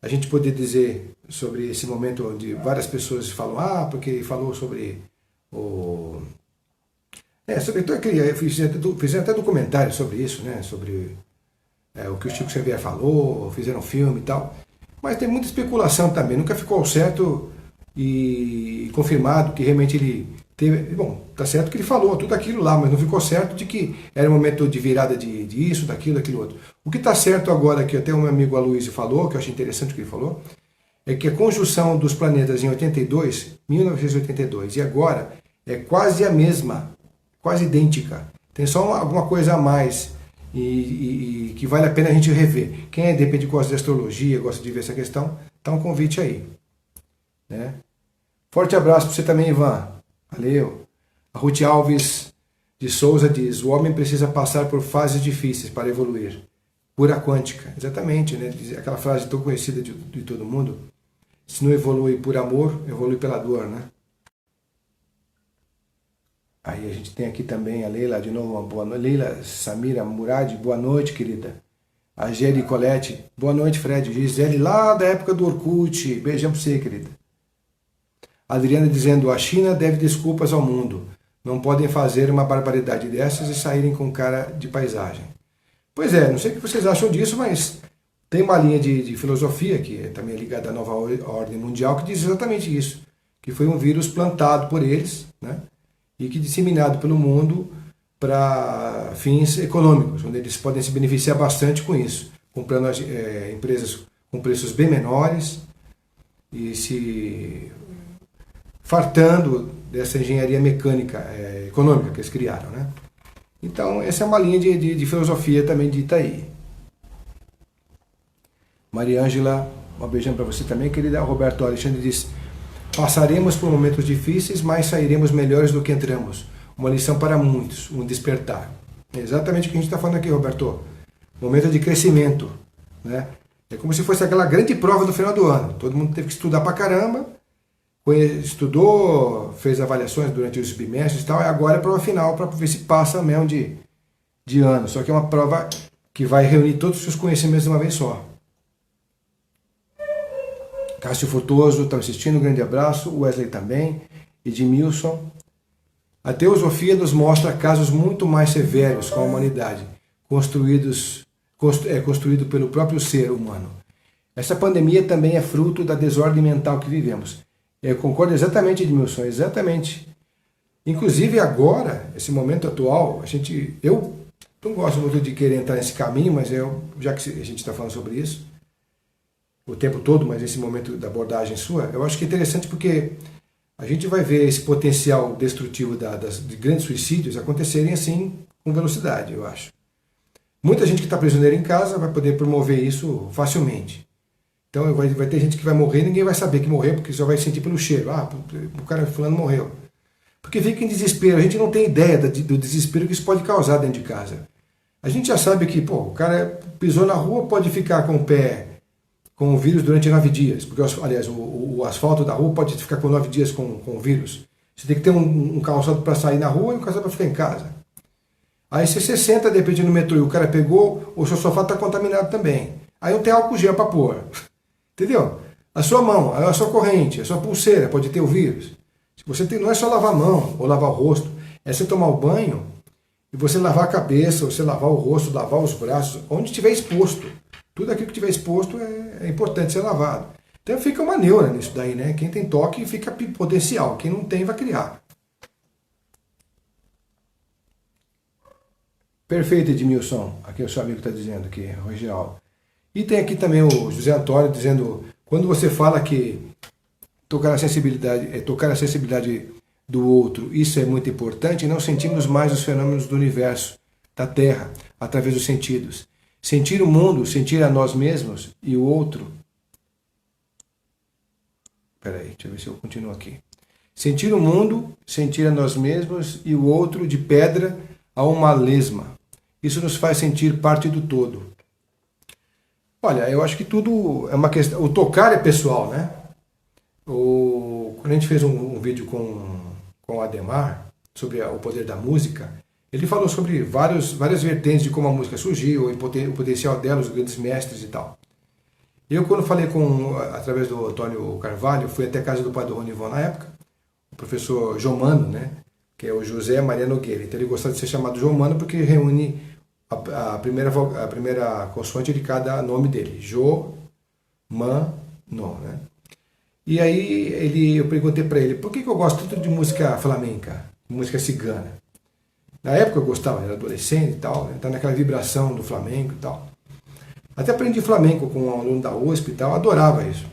a gente poder dizer sobre esse momento onde várias pessoas falam, porque ele falou sobre o... fizeram até documentário sobre isso, né? Sobre o que o Chico Xavier falou, fizeram filme e tal. Mas tem muita especulação também, nunca ficou certo e confirmado que realmente ele teve... Bom, tá certo que ele falou tudo aquilo lá, mas não ficou certo de que era um momento de virada de isso, daquilo outro. O que está certo agora, que até o meu amigo Aloysio falou, que eu achei interessante o que ele falou, é que a conjunção dos planetas em 1982 e agora é quase a mesma, quase idêntica. Tem só alguma coisa a mais e que vale a pena a gente rever. Quem de repente gosta de astrologia, gosta de ver essa questão, tá um convite aí. Né? Forte abraço para você também, Ivan. Valeu. A Ruth Alves de Souza diz, o homem precisa passar por fases difíceis para evoluir. Pura quântica. Exatamente, né? Aquela frase tão conhecida de todo mundo. Se não evolui por amor, evolui pela dor, né? Aí a gente tem aqui também a Leila, de novo, uma boa noite. Leila Samira Murad, boa noite, querida. A Geri Colette, boa noite, Fred. Gisele, lá da época do Orkut. Beijão pra você, querida. A Adriana dizendo, a China deve desculpas ao mundo. Não podem fazer uma barbaridade dessas e saírem com cara de paisagem. Pois é, não sei o que vocês acham disso, mas tem uma linha de filosofia, que é também ligada à nova ordem mundial, que diz exatamente isso. Que foi um vírus plantado por eles, né? E que disseminado pelo mundo para fins econômicos, onde eles podem se beneficiar bastante com isso, comprando empresas com preços bem menores e se fartando dessa engenharia mecânica econômica que eles criaram, né? Então, essa é uma linha de filosofia também dita aí. Maria Ângela, um beijão para você também, querida. Roberto Alexandre diz, passaremos por momentos difíceis, mas sairemos melhores do que entramos. Uma lição para muitos, um despertar. É exatamente o que a gente está falando aqui, Roberto. Momento de crescimento, né? É como se fosse aquela grande prova do final do ano. Todo mundo teve que estudar pra caramba, estudou, fez avaliações durante os bimestres e tal, e agora é a prova final para ver se passa mesmo de ano. Só que é uma prova que vai reunir todos os seus conhecimentos de uma vez só. Cássio Frutuoso está assistindo, um grande abraço. O Wesley também. Edmilson. A teosofia nos mostra casos muito mais severos com a humanidade, construído pelo próprio ser humano. Essa pandemia também é fruto da desordem mental que vivemos. Eu concordo exatamente, Edmilson, exatamente. Inclusive agora, esse momento atual, eu não gosto muito de querer entrar nesse caminho, mas já que a gente está falando sobre isso, o tempo todo, mas esse momento da abordagem sua, eu acho que é interessante porque a gente vai ver esse potencial destrutivo de grandes suicídios acontecerem assim com velocidade, eu acho. Muita gente que está prisioneira em casa vai poder promover isso facilmente. Então vai ter gente que vai morrer e ninguém vai saber que morreu, porque só vai sentir pelo cheiro. O cara fulano morreu. Porque fica em desespero, a gente não tem ideia do desespero que isso pode causar dentro de casa. A gente já sabe que o cara pisou na rua, pode ficar com o pé com o vírus durante 9 dias, porque, aliás, o asfalto da rua pode ficar com 9 dias com o vírus. Você tem que ter um calçado para sair na rua e um calçado para ficar em casa. Aí se você senta, de repente, no metrô e o cara pegou, o seu sofá está contaminado também. Aí não tem álcool gel para pôr. Entendeu? A sua mão, a sua corrente, a sua pulseira pode ter o vírus. Se você tem, não é só lavar a mão ou lavar o rosto, É você tomar o banho e você lavar a cabeça, você lavar o rosto, lavar os braços, onde estiver exposto. Tudo aquilo que estiver exposto é importante ser lavado. Então fica uma neura nisso daí, né? Quem tem toque fica potencial, quem não tem vai criar. Perfeito, Edmilson. Aqui é o seu amigo está dizendo aqui, Rogeraldo. E tem aqui também o José Antônio dizendo, quando você fala que tocar a sensibilidade do outro, isso é muito importante, não sentimos mais os fenômenos do universo, da Terra, através dos sentidos. Sentir o mundo, sentir a nós mesmos e o outro. Peraí, deixa eu ver se eu continuo aqui. Sentir o mundo, sentir a nós mesmos e o outro de pedra a uma lesma. Isso nos faz sentir parte do todo. Olha, eu acho que tudo é uma questão. O tocar é pessoal, né? Quando a gente fez um vídeo com o Ademar sobre o poder da música, ele falou sobre várias vertentes de como a música surgiu, o potencial dela, os grandes mestres e tal. Eu, quando falei através do Antônio Carvalho, fui até a casa do padre Ronivon na época, o professor Jomano, né? Que é o José Maria Nogueira. Então ele gostava de ser chamado Jomano porque reúne a primeira consoante de cada nome dele. Jo, Man, No, né? E aí eu perguntei para ele, por que eu gosto tanto de música flamenca, música cigana? Na época eu gostava, era adolescente e tal, então naquela vibração do flamenco e tal. Até aprendi flamenco com um aluno da USP e tal, adorava isso.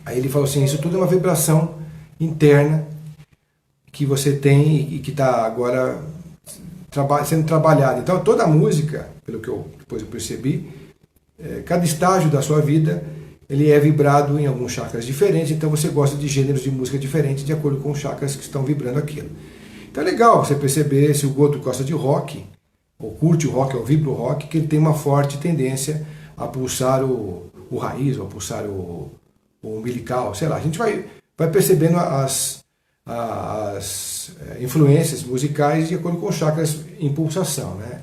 Aí ele falou assim, isso tudo é uma vibração interna que você tem e que está agora sendo trabalhada. Então toda a música, pelo que depois eu percebi, cada estágio da sua vida, ele é vibrado em alguns chakras diferentes, então você gosta de gêneros de música diferentes de acordo com os chakras que estão vibrando aquilo. Então é legal você perceber se o Goto gosta de rock, ou curte o rock, ou vibra o rock, que ele tem uma forte tendência a pulsar o raiz, ou a pulsar o umbilical, sei lá. A gente vai percebendo as influências musicais de acordo com os chakras em pulsação, né?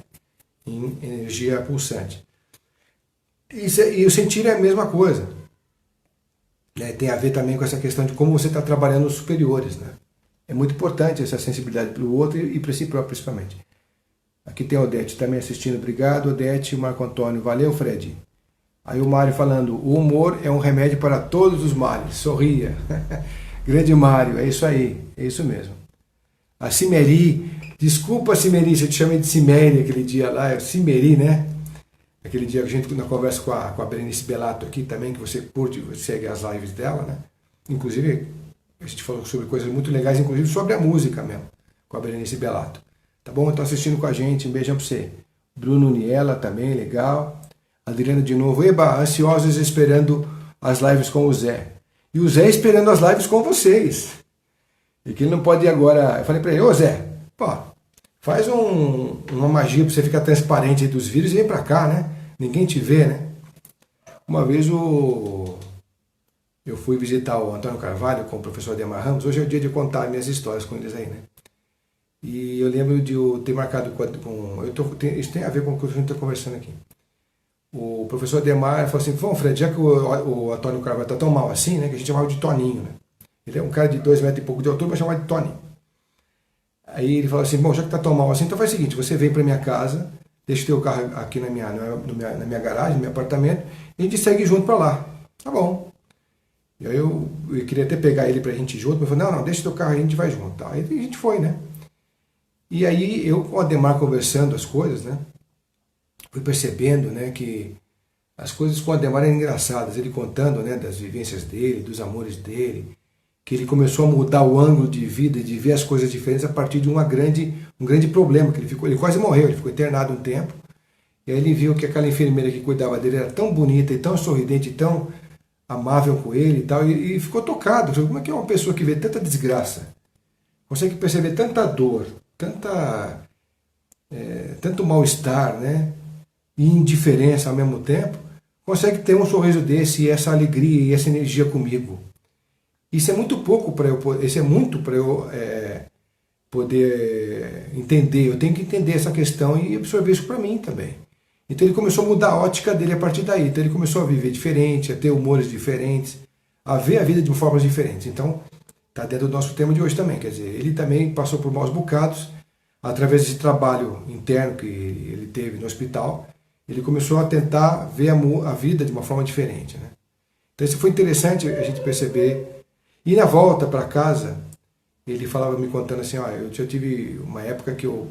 Em energia pulsante. E o sentir é a mesma coisa. Né? Tem a ver também com essa questão de como você está trabalhando os superiores. Né? É muito importante essa sensibilidade para o outro e para si próprio, principalmente. Aqui tem a Odete também assistindo. Obrigado, Odete. Marco Antônio. Valeu, Fred. Aí o Mário falando, o humor é um remédio para todos os males. Sorria. Grande Mário, é isso aí. É isso mesmo. A Cimeri. Desculpa, Cimeri, se eu te chamei de Cimeri aquele dia lá. É Cimeri, né? Aquele dia que a gente na conversa com a Berenice Bellato aqui também, que você curte, segue as lives dela, né? Inclusive, a gente falou sobre coisas muito legais, inclusive sobre a música mesmo, com a Berenice Bellato. Tá bom? Então assistindo com a gente, um beijão pra você. Bruno Niela também, legal. Adriana de novo, eba, ansiosos esperando as lives com o Zé. E o Zé esperando as lives com vocês. E que ele não pode ir agora. Eu falei pra ele, ô Zé, pô, faz uma magia para você ficar transparente aí dos vírus e vem para cá, né? Ninguém te vê, né? Uma vez eu fui visitar o Antônio Carvalho com o professor Ademar Ramos. Hoje é o dia de contar minhas histórias com eles aí, né? E eu lembro de eu ter marcado isso tem a ver com o que a gente está conversando aqui. O professor Ademar falou assim, bom, Fred, já que o Antônio Carvalho está tão mal assim, né? Que a gente chamava de Toninho, né? Ele é um cara de 2 metros e pouco de altura, mas chamava de Toninho. Aí ele falou assim, bom, já que tá tão mal assim, então faz o seguinte, você vem para minha casa, deixa o teu carro aqui na minha garagem, no meu apartamento, e a gente segue junto para lá. Tá bom. E aí eu queria até pegar ele pra gente ir junto, mas eu falei, não, deixa o teu carro aí, a gente vai junto. Aí a gente foi, né? E aí eu com o Ademar conversando as coisas, né? Fui percebendo, né, que as coisas com o Ademar eram engraçadas, ele contando, né, das vivências dele, dos amores dele, que ele começou a mudar o ângulo de vida e de ver as coisas diferentes a partir de um grande problema, que ele quase morreu, ele ficou internado um tempo, e aí ele viu que aquela enfermeira que cuidava dele era tão bonita e tão sorridente e tão amável com ele e tal, e ficou tocado. Como é que é uma pessoa que vê tanta desgraça, consegue perceber tanta dor, tanto mal-estar, né, e indiferença ao mesmo tempo, consegue ter um sorriso desse e essa alegria e essa energia comigo. Isso é muito pouco para eu, isso é muito para eu poder entender. Eu tenho que entender essa questão e absorver isso para mim também. Então ele começou a mudar a ótica dele a partir daí. Então ele começou a viver diferente, a ter humores diferentes, a ver a vida de formas diferentes. Então Está dentro do nosso tema de hoje também. Quer dizer, ele também passou por maus bocados, através desse trabalho interno que ele teve no hospital, ele começou a tentar ver a vida de uma forma diferente, né? Então isso foi interessante a gente perceber. E na volta para casa, ele falava, me contando assim, ó, eu já tive uma época que eu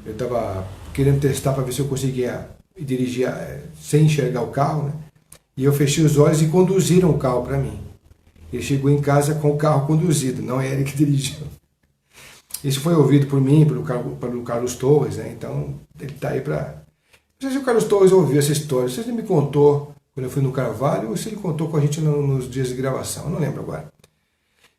estava querendo testar para ver se eu conseguia dirigir sem enxergar o carro, né? E eu fechei os olhos e conduziram o carro para mim. Ele chegou em casa com o carro conduzido, não é ele que dirigiu. Isso foi ouvido por mim, pelo Carlos Torres, né? Então ele está aí para... Não sei se o Carlos Torres ouviu essa história, não sei se ele me contou quando eu fui no Carvalho ou se ele contou com a gente nos dias de gravação, eu não lembro agora.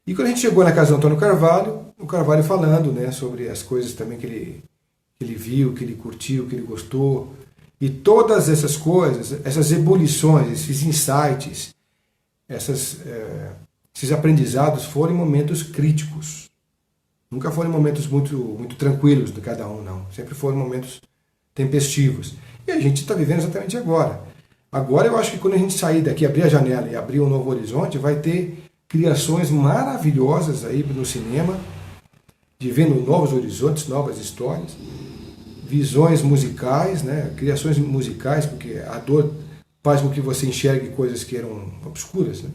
E quando a gente chegou na casa do Antônio Carvalho, o Carvalho falando, né, sobre as coisas também que ele viu, que ele curtiu, que ele gostou. E todas essas coisas, essas ebulições, esses insights, esses aprendizados foram em momentos críticos. Nunca foram momentos muito tranquilos de cada um, não. Sempre foram momentos tempestivos. E a gente está vivendo exatamente agora. Agora eu acho que quando a gente sair daqui, abrir a janela e abrir um novo horizonte, vai ter criações maravilhosas aí no cinema, de vendo novos horizontes, novas histórias, visões musicais, né? Criações musicais, porque a dor faz com que você enxergue coisas que eram obscuras, né?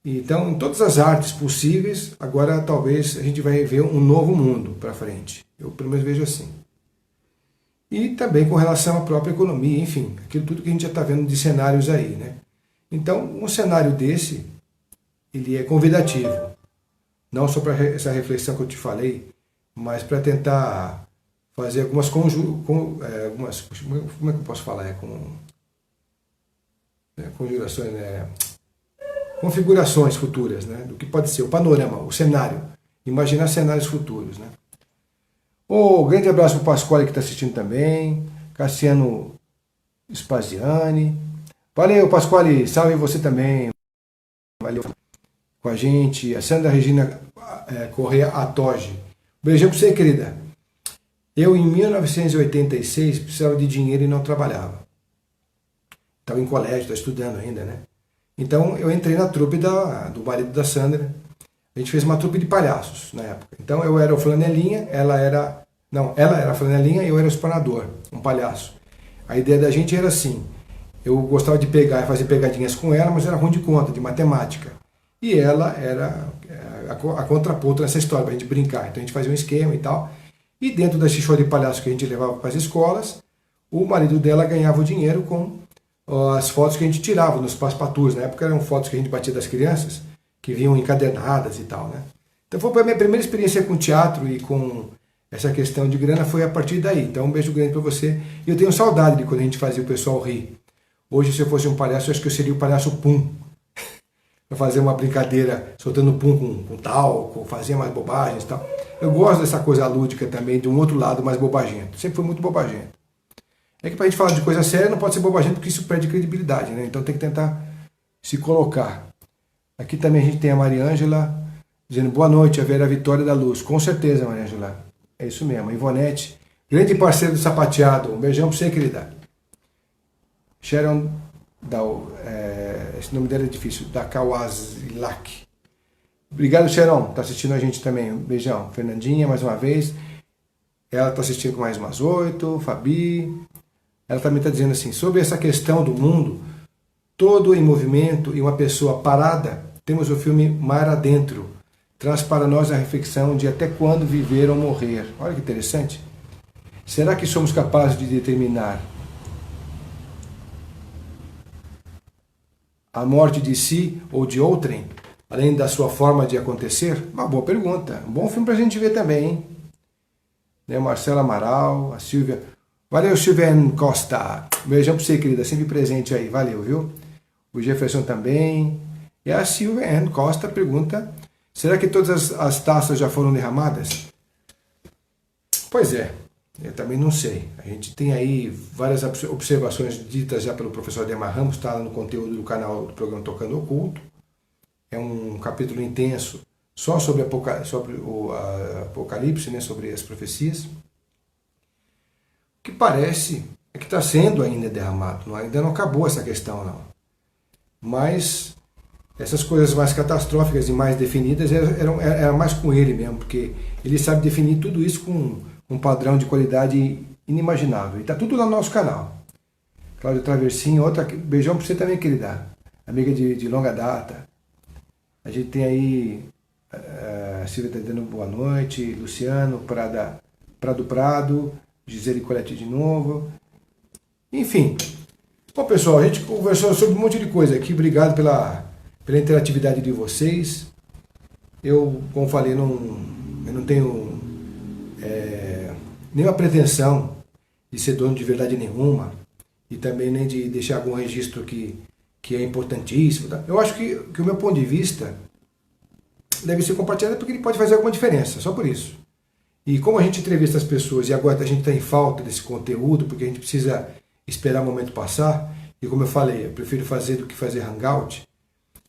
Então, em todas as artes possíveis, agora talvez a gente vai ver um novo mundo para frente. Eu pelo menos vejo assim. E também com relação à própria economia, enfim, aquilo tudo que a gente já está vendo de cenários aí, né? Então, um cenário desse, ele é convidativo. Não só para essa reflexão que eu te falei, mas para tentar fazer algumas como é que eu posso falar? Conjurações, né? Configurações futuras, né? Do que pode ser o panorama, o cenário. Imaginar cenários futuros, né? Grande abraço para o Pasquale que está assistindo também. Cassiano Spaziani. Valeu, Pasquale. Salve você também. Valeu com a gente. A Sandra Regina Correia Atoge. Beijão para você, querida. Eu, em 1986, precisava de dinheiro e não trabalhava. Estava em colégio, estava estudando ainda, né? Então, eu entrei na trupe do marido da Sandra. A gente fez uma trupe de palhaços na época. Então, eu era o flanelinha, ela era a flanelinha e eu era o espanador, um palhaço. A ideia da gente era assim, eu gostava de pegar e fazer pegadinhas com ela, mas era ruim de conta, de matemática. E ela era a contraponto nessa história, para a gente brincar. Então, a gente fazia um esquema e tal. E dentro desse show de palhaço que a gente levava para as escolas, o marido dela ganhava o dinheiro com as fotos que a gente tirava nos passepartous. Na época eram fotos que a gente batia das crianças, que vinham encadernadas e tal, né? Então foi a minha primeira experiência com teatro e com essa questão de grana foi a partir daí. Então um beijo grande para você. E eu tenho saudade de quando a gente fazia o pessoal rir. Hoje, se eu fosse um palhaço, eu acho que eu seria o palhaço Pum. Para fazer uma brincadeira soltando pum com talco, fazer mais bobagens e tal. Eu gosto dessa coisa lúdica também, de um outro lado mais bobagento. Sempre foi muito bobagento. É que para a gente falar de coisa séria não pode ser bobagento porque isso perde credibilidade, né? Então tem que tentar se colocar. Aqui também a gente tem a Maria Ângela dizendo boa noite, a Vera Vitória da Luz. Com certeza, Maria Ângela. É isso mesmo. A Ivonete, grande parceiro do Sapateado. Um beijão para você, querida. Sharon, esse nome dela é difícil, da Kawazilak. Obrigado, Sharon. Está assistindo a gente também. Um beijão. Fernandinha, mais uma vez. Ela está assistindo com mais umas 8. Fabi. Ela também está dizendo assim, sobre essa questão do mundo, todo em movimento e uma pessoa parada, temos o filme Mar Adentro. Traz para nós a reflexão de até quando viver ou morrer. Olha que interessante. Será que somos capazes de determinar a morte de si ou de outrem, além da sua forma de acontecer? Uma boa pergunta. Um bom filme para a gente ver também, hein? Né, Marcela Amaral, a Silvia... Valeu, Silviane Costa. Beijão pra você, querida. Sempre presente aí. Valeu, viu? O Jefferson também. E a Silviane Costa pergunta, será que todas as taças já foram derramadas? Pois é. Eu também não sei. A gente tem aí várias observações ditas já pelo professor Ademar Ramos, está lá no conteúdo do canal do programa Tocando Oculto. É um capítulo intenso só sobre o Apocalipse, né, sobre as profecias. O que parece é que está sendo ainda derramado, ainda não acabou essa questão, não. Mas essas coisas mais catastróficas e mais definidas era mais com ele mesmo, porque ele sabe definir tudo isso com um padrão de qualidade inimaginável. E tá tudo lá no nosso canal. Cláudia Traversinho, outra, beijão pra você também, querida. Amiga de longa data. A gente tem aí a Silvia tá dando boa noite, Luciano, Prado, Gisele Colette de novo. Enfim. Bom, pessoal, a gente conversou sobre um monte de coisa aqui. Obrigado pela interatividade de vocês. Eu, como falei, eu não tenho nenhuma pretensão de ser dono de verdade nenhuma e também nem de deixar algum registro que é importantíssimo. Tá? Eu acho que o meu ponto de vista deve ser compartilhado porque ele pode fazer alguma diferença, só por isso. E como a gente entrevista as pessoas e agora a gente está em falta desse conteúdo, porque a gente precisa esperar o momento passar, e como eu falei, eu prefiro fazer do que fazer Hangout.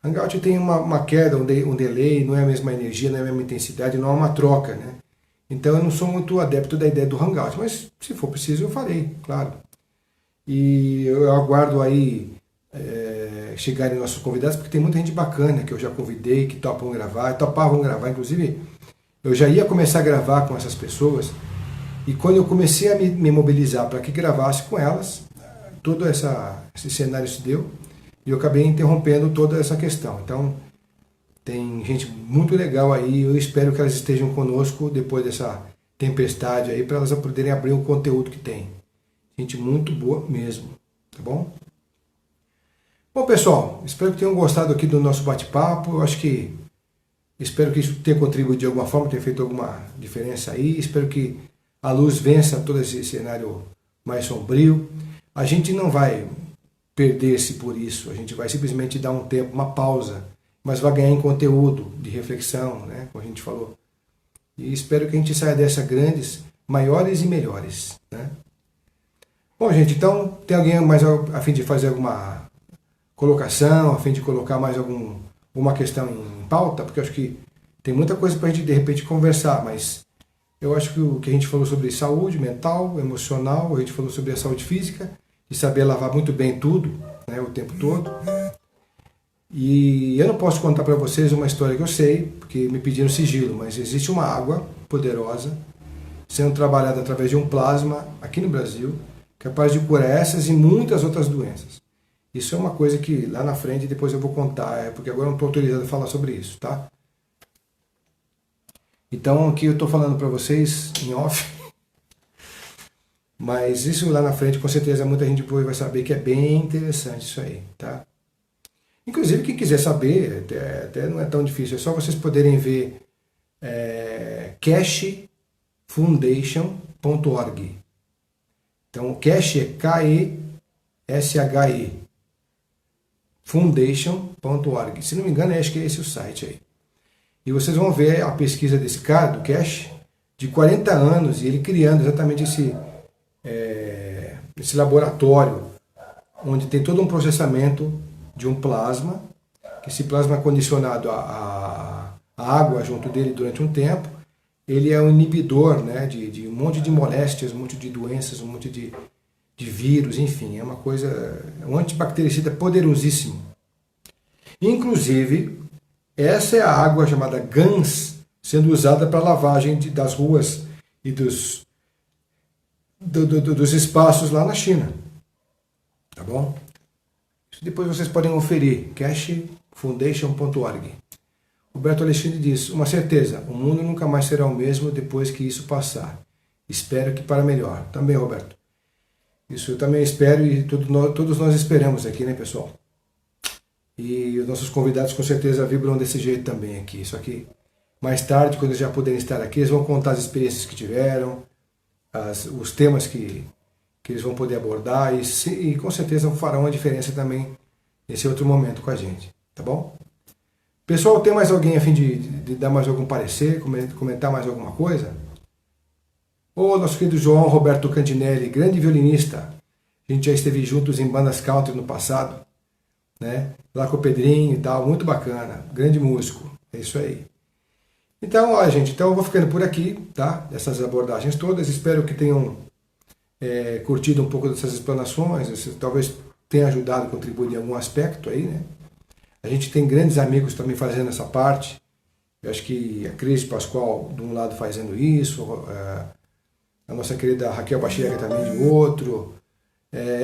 Hangout tem uma queda, um delay, não é a mesma energia, não é a mesma intensidade, não há uma troca, né? Então eu não sou muito adepto da ideia do Hangout, mas se for preciso eu farei, claro. E eu aguardo aí chegarem nossos convidados, porque tem muita gente bacana que eu já convidei, que topavam gravar, inclusive eu já ia começar a gravar com essas pessoas, e quando eu comecei a me mobilizar para que gravasse com elas, todo esse cenário se deu, e eu acabei interrompendo toda essa questão. Então, tem gente muito legal aí, eu espero que elas estejam conosco depois dessa tempestade aí, para elas poderem abrir o conteúdo que tem. Gente muito boa mesmo, tá bom? Bom, pessoal, espero que tenham gostado aqui do nosso bate-papo. Espero que isso tenha contribuído de alguma forma, tenha feito alguma diferença aí. Espero que a luz vença todo esse cenário mais sombrio. A gente não vai perder-se por isso, a gente vai simplesmente dar um tempo, uma pausa, mas vai ganhar em conteúdo de reflexão, né, como a gente falou. E espero que a gente saia dessa grandes, maiores e melhores, né? Bom, gente, então, tem alguém mais a fim de fazer alguma colocação, a fim de colocar mais alguma questão em pauta? Porque eu acho que tem muita coisa para a gente, de repente, conversar, mas eu acho que o que a gente falou sobre saúde mental, emocional, a gente falou sobre a saúde física, de saber lavar muito bem tudo, né, o tempo todo. E eu não posso contar para vocês uma história que eu sei, porque me pediram sigilo, mas existe uma água poderosa sendo trabalhada através de um plasma aqui no Brasil, capaz de curar essas e muitas outras doenças. Isso é uma coisa que lá na frente depois eu vou contar, porque agora eu não estou autorizado a falar sobre isso, tá? Então aqui eu estou falando para vocês em off, mas isso lá na frente com certeza muita gente depois vai saber que é bem interessante isso aí, tá? Inclusive quem quiser saber, até não é tão difícil, é só vocês poderem ver keshefoundation.org. Então o Keshe é K-E-S-H-E foundation.org. Se não me engano, acho que é esse o site aí. E vocês vão ver a pesquisa desse cara, do Keshe, de 40 anos, e ele criando exatamente esse laboratório, onde tem todo um processamento de um plasma, que esse plasma é condicionado à água junto dele durante um tempo, ele é um inibidor, né, de um monte de moléstias, um monte de doenças, um monte de vírus, enfim, é uma coisa, é um antibactericida poderosíssimo. Inclusive, essa é a água chamada GANS, sendo usada para lavagem das ruas e dos espaços lá na China. Tá bom? Isso depois vocês podem conferir, keshefoundation.org. Roberto Alexandre diz, uma certeza, o mundo nunca mais será o mesmo depois que isso passar. Espero que para melhor. Também, Roberto. Isso eu também espero e todos nós esperamos aqui, né, pessoal? E os nossos convidados com certeza vibram desse jeito também aqui. Isso aqui, mais tarde, quando eles já puderem estar aqui, eles vão contar as experiências que tiveram, os temas que eles vão poder abordar e com certeza farão uma diferença também nesse outro momento com a gente, tá bom? Pessoal, tem mais alguém a fim de dar mais algum parecer, comentar mais alguma coisa? Ô, nosso querido João Roberto Cantinelli, grande violinista. A gente já esteve juntos em bandas country no passado, né? Lá com o Pedrinho e tal, muito bacana, grande músico, é isso aí. Então, olha, gente, então eu vou ficando por aqui, tá? Dessas abordagens todas, espero que tenham curtido um pouco dessas explanações, talvez tenha ajudado a contribuir em algum aspecto aí, né? A gente tem grandes amigos também fazendo essa parte. Eu acho que a Cris Pascoal, de um lado, fazendo isso, a nossa querida Raquel Bachega também de outro.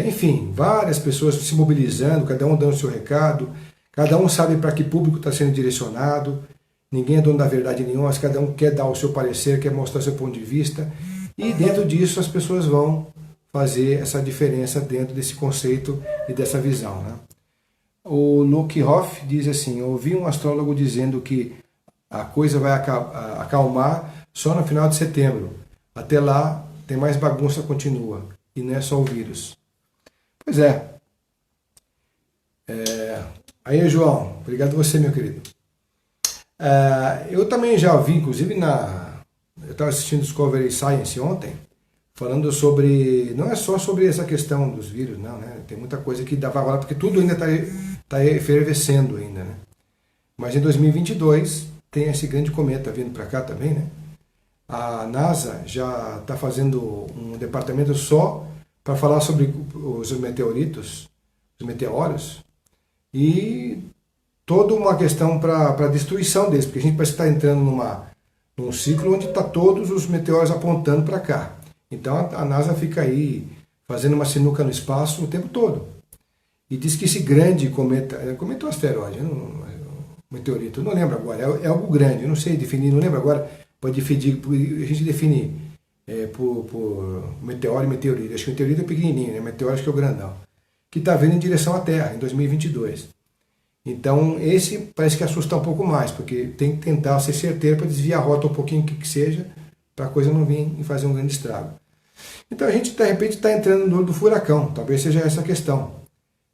Enfim, várias pessoas se mobilizando, cada um dando o seu recado, cada um sabe para que público está sendo direcionado, ninguém é dono da verdade nenhuma, mas cada um quer dar o seu parecer, quer mostrar o seu ponto de vista, e dentro disso as pessoas vão fazer essa diferença dentro desse conceito e dessa visão, né? O Luke Hoff diz assim: ouvi um astrólogo dizendo que a coisa vai acalmar só no final de setembro. Até lá tem mais bagunça continua. E não é só o vírus. Pois é. Aí, João, obrigado você, meu querido. Eu também já vi, inclusive, eu estava assistindo Discovery Science ontem, falando sobre, não é só sobre essa questão dos vírus, não, né? Tem muita coisa que dá para falar, porque tudo ainda está efervescendo ainda, né? Mas em 2022 tem esse grande cometa vindo para cá também, né? A NASA já está fazendo um departamento só para falar sobre os meteoritos, os meteoros, e toda uma questão para a destruição deles, porque a gente parece estar entrando num ciclo onde está todos os meteoros apontando para cá. Então a NASA fica aí fazendo uma sinuca no espaço o tempo todo. E diz que esse grande cometa ou asteroide, meteorito, eu não lembro agora, é algo grande, eu não sei definir, não lembro agora, pode definir, a gente define por meteoro e meteorito. Acho que o meteorito é pequenininho, né? Meteoro acho que é o grandão, que está vindo em direção à Terra em 2022. Então esse parece que assusta um pouco mais, porque tem que tentar ser certeiro para desviar a rota um pouquinho, que seja, para a coisa não vir e fazer um grande estrago. Então a gente de repente está entrando no olho do furacão, talvez seja essa a questão.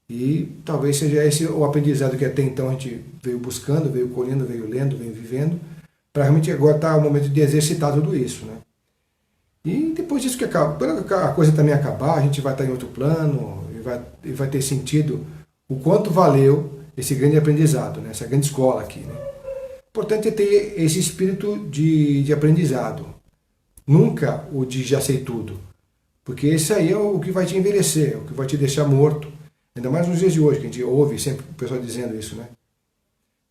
E talvez seja esse o aprendizado que até então a gente veio buscando, veio colhendo, veio lendo, veio vivendo, para realmente agora estar o momento de exercitar tudo isso, né? E depois disso que acaba, quando a coisa também acabar, a gente vai estar em outro plano e vai ter sentido o quanto valeu esse grande aprendizado, né? Essa grande escola aqui, né? O importante é ter esse espírito de aprendizado, nunca o de já sei tudo, porque esse aí é o que vai te envelhecer, é o que vai te deixar morto. Ainda mais nos dias de hoje, que a gente ouve sempre o pessoal dizendo isso, né?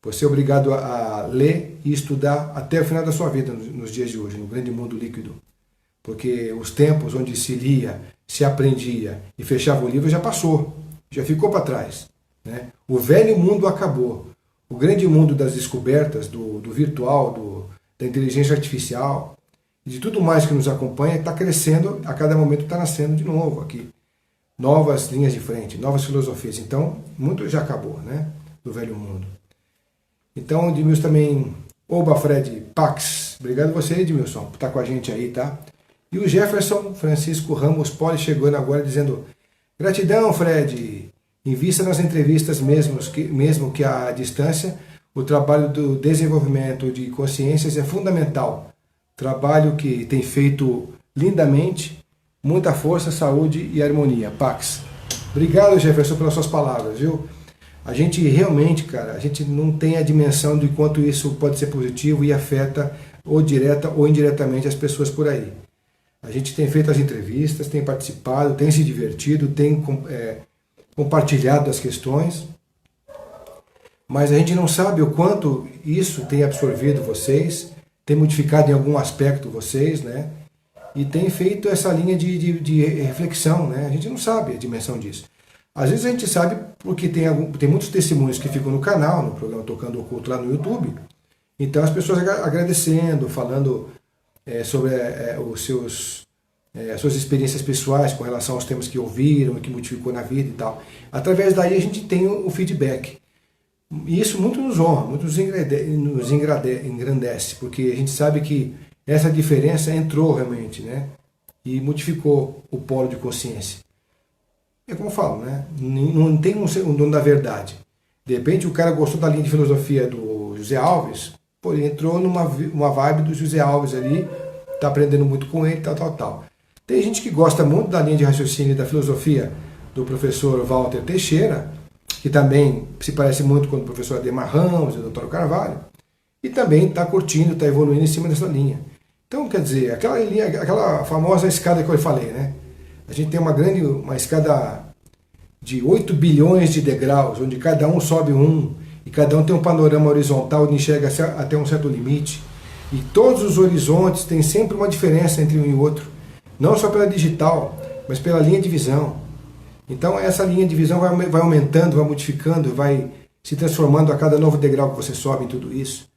Você é obrigado a ler e estudar até o final da sua vida nos dias de hoje, no grande mundo líquido. Porque os tempos onde se lia, se aprendia e fechava o livro já passou, já ficou para trás, né? O velho mundo acabou. O grande mundo das descobertas, do virtual, da inteligência artificial e de tudo mais que nos acompanha está crescendo, a cada momento está nascendo de novo aqui. Novas linhas de frente, novas filosofias. Então, muito já acabou, né? Do velho mundo. Então, Edmilson também, oba, Fred Pax, obrigado você, Edmilson, por estar com a gente aí, tá? E o Jefferson Francisco Ramos Poli chegando agora dizendo: gratidão, Fred, invista nas entrevistas mesmo que à distância, o trabalho do desenvolvimento de consciências é fundamental. Trabalho que tem feito lindamente. Muita força, saúde e harmonia. Pax. Obrigado, Jefferson, pelas suas palavras, viu? A gente realmente, cara, a gente não tem a dimensão de quanto isso pode ser positivo e afeta, ou direta ou indiretamente, as pessoas por aí. A gente tem feito as entrevistas, tem participado, tem se divertido, tem compartilhado as questões, mas a gente não sabe o quanto isso tem absorvido vocês, tem modificado em algum aspecto vocês, né? E tem feito essa linha de reflexão, né? A gente não sabe a dimensão disso. Às vezes a gente sabe porque tem muitos testemunhos que ficam no canal, no programa Tocando Oculto lá no YouTube. Então as pessoas agradecendo, falando sobre as suas experiências pessoais com relação aos temas que ouviram, que modificou na vida e tal. Através daí a gente tem o feedback. E isso muito nos honra, muito nos engrandece, porque a gente sabe que essa diferença entrou realmente, né? E modificou o polo de consciência. É como eu falo, né? Não tem um dono da verdade. De repente o cara gostou da linha de filosofia do José Alves, pô, ele entrou numa vibe do José Alves ali, tá aprendendo muito com ele, tal. Tem gente que gosta muito da linha de raciocínio e da filosofia do professor Walter Teixeira, que também se parece muito com o professor Ademar Ramos e o Dr. Carvalho, e também está curtindo, está evoluindo em cima dessa linha. Então, quer dizer, aquela famosa escada que eu falei, né? A gente tem uma escada de 8 bilhões de degraus, onde cada um sobe um, e cada um tem um panorama horizontal onde enxerga até um certo limite. E todos os horizontes têm sempre uma diferença entre um e outro, não só pela digital, mas pela linha de visão. Então essa linha de visão vai aumentando, vai modificando, vai se transformando a cada novo degrau que você sobe em tudo isso.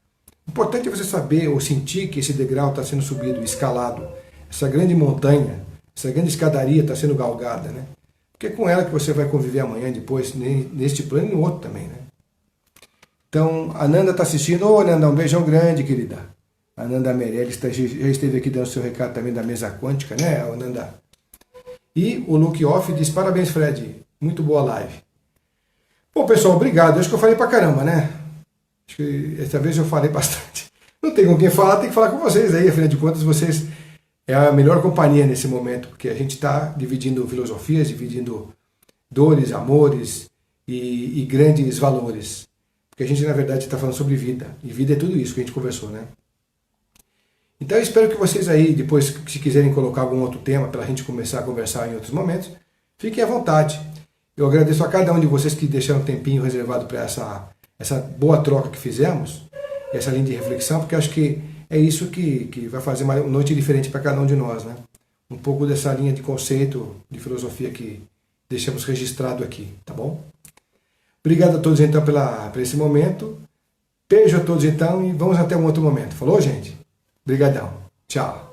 O importante é você saber ou sentir que esse degrau está sendo subido, escalado. Essa grande montanha, essa grande escadaria está sendo galgada, né? Porque é com ela que você vai conviver amanhã, depois, neste plano e no outro também, né? Então, a Nanda está assistindo. Ô, Nanda, um beijão grande, querida. A Nanda Meirelles já esteve aqui dando seu recado também da mesa quântica, né, Nanda? E o Luke Off diz, parabéns, Fred. Muito boa live. Bom, pessoal, obrigado. Acho que eu falei pra caramba, né? Acho que essa vez eu falei bastante. Não tem com quem falar, tem que falar com vocês aí. Afinal de contas, vocês é a melhor companhia nesse momento, porque a gente está dividindo filosofias, dividindo dores, amores e grandes valores. Porque a gente, na verdade, está falando sobre vida. E vida é tudo isso que a gente conversou, né? Então eu espero que vocês aí, depois, se quiserem colocar algum outro tema para a gente começar a conversar em outros momentos, fiquem à vontade. Eu agradeço a cada um de vocês que deixaram um tempinho reservado para essa boa troca que fizemos, essa linha de reflexão, porque eu acho que é isso que vai fazer uma noite diferente para cada um de nós, né? Um pouco dessa linha de conceito, de filosofia que deixamos registrado aqui, tá bom? Obrigado a todos então por esse momento. Beijo a todos então e vamos até um outro momento. Falou, gente? Obrigadão. Tchau.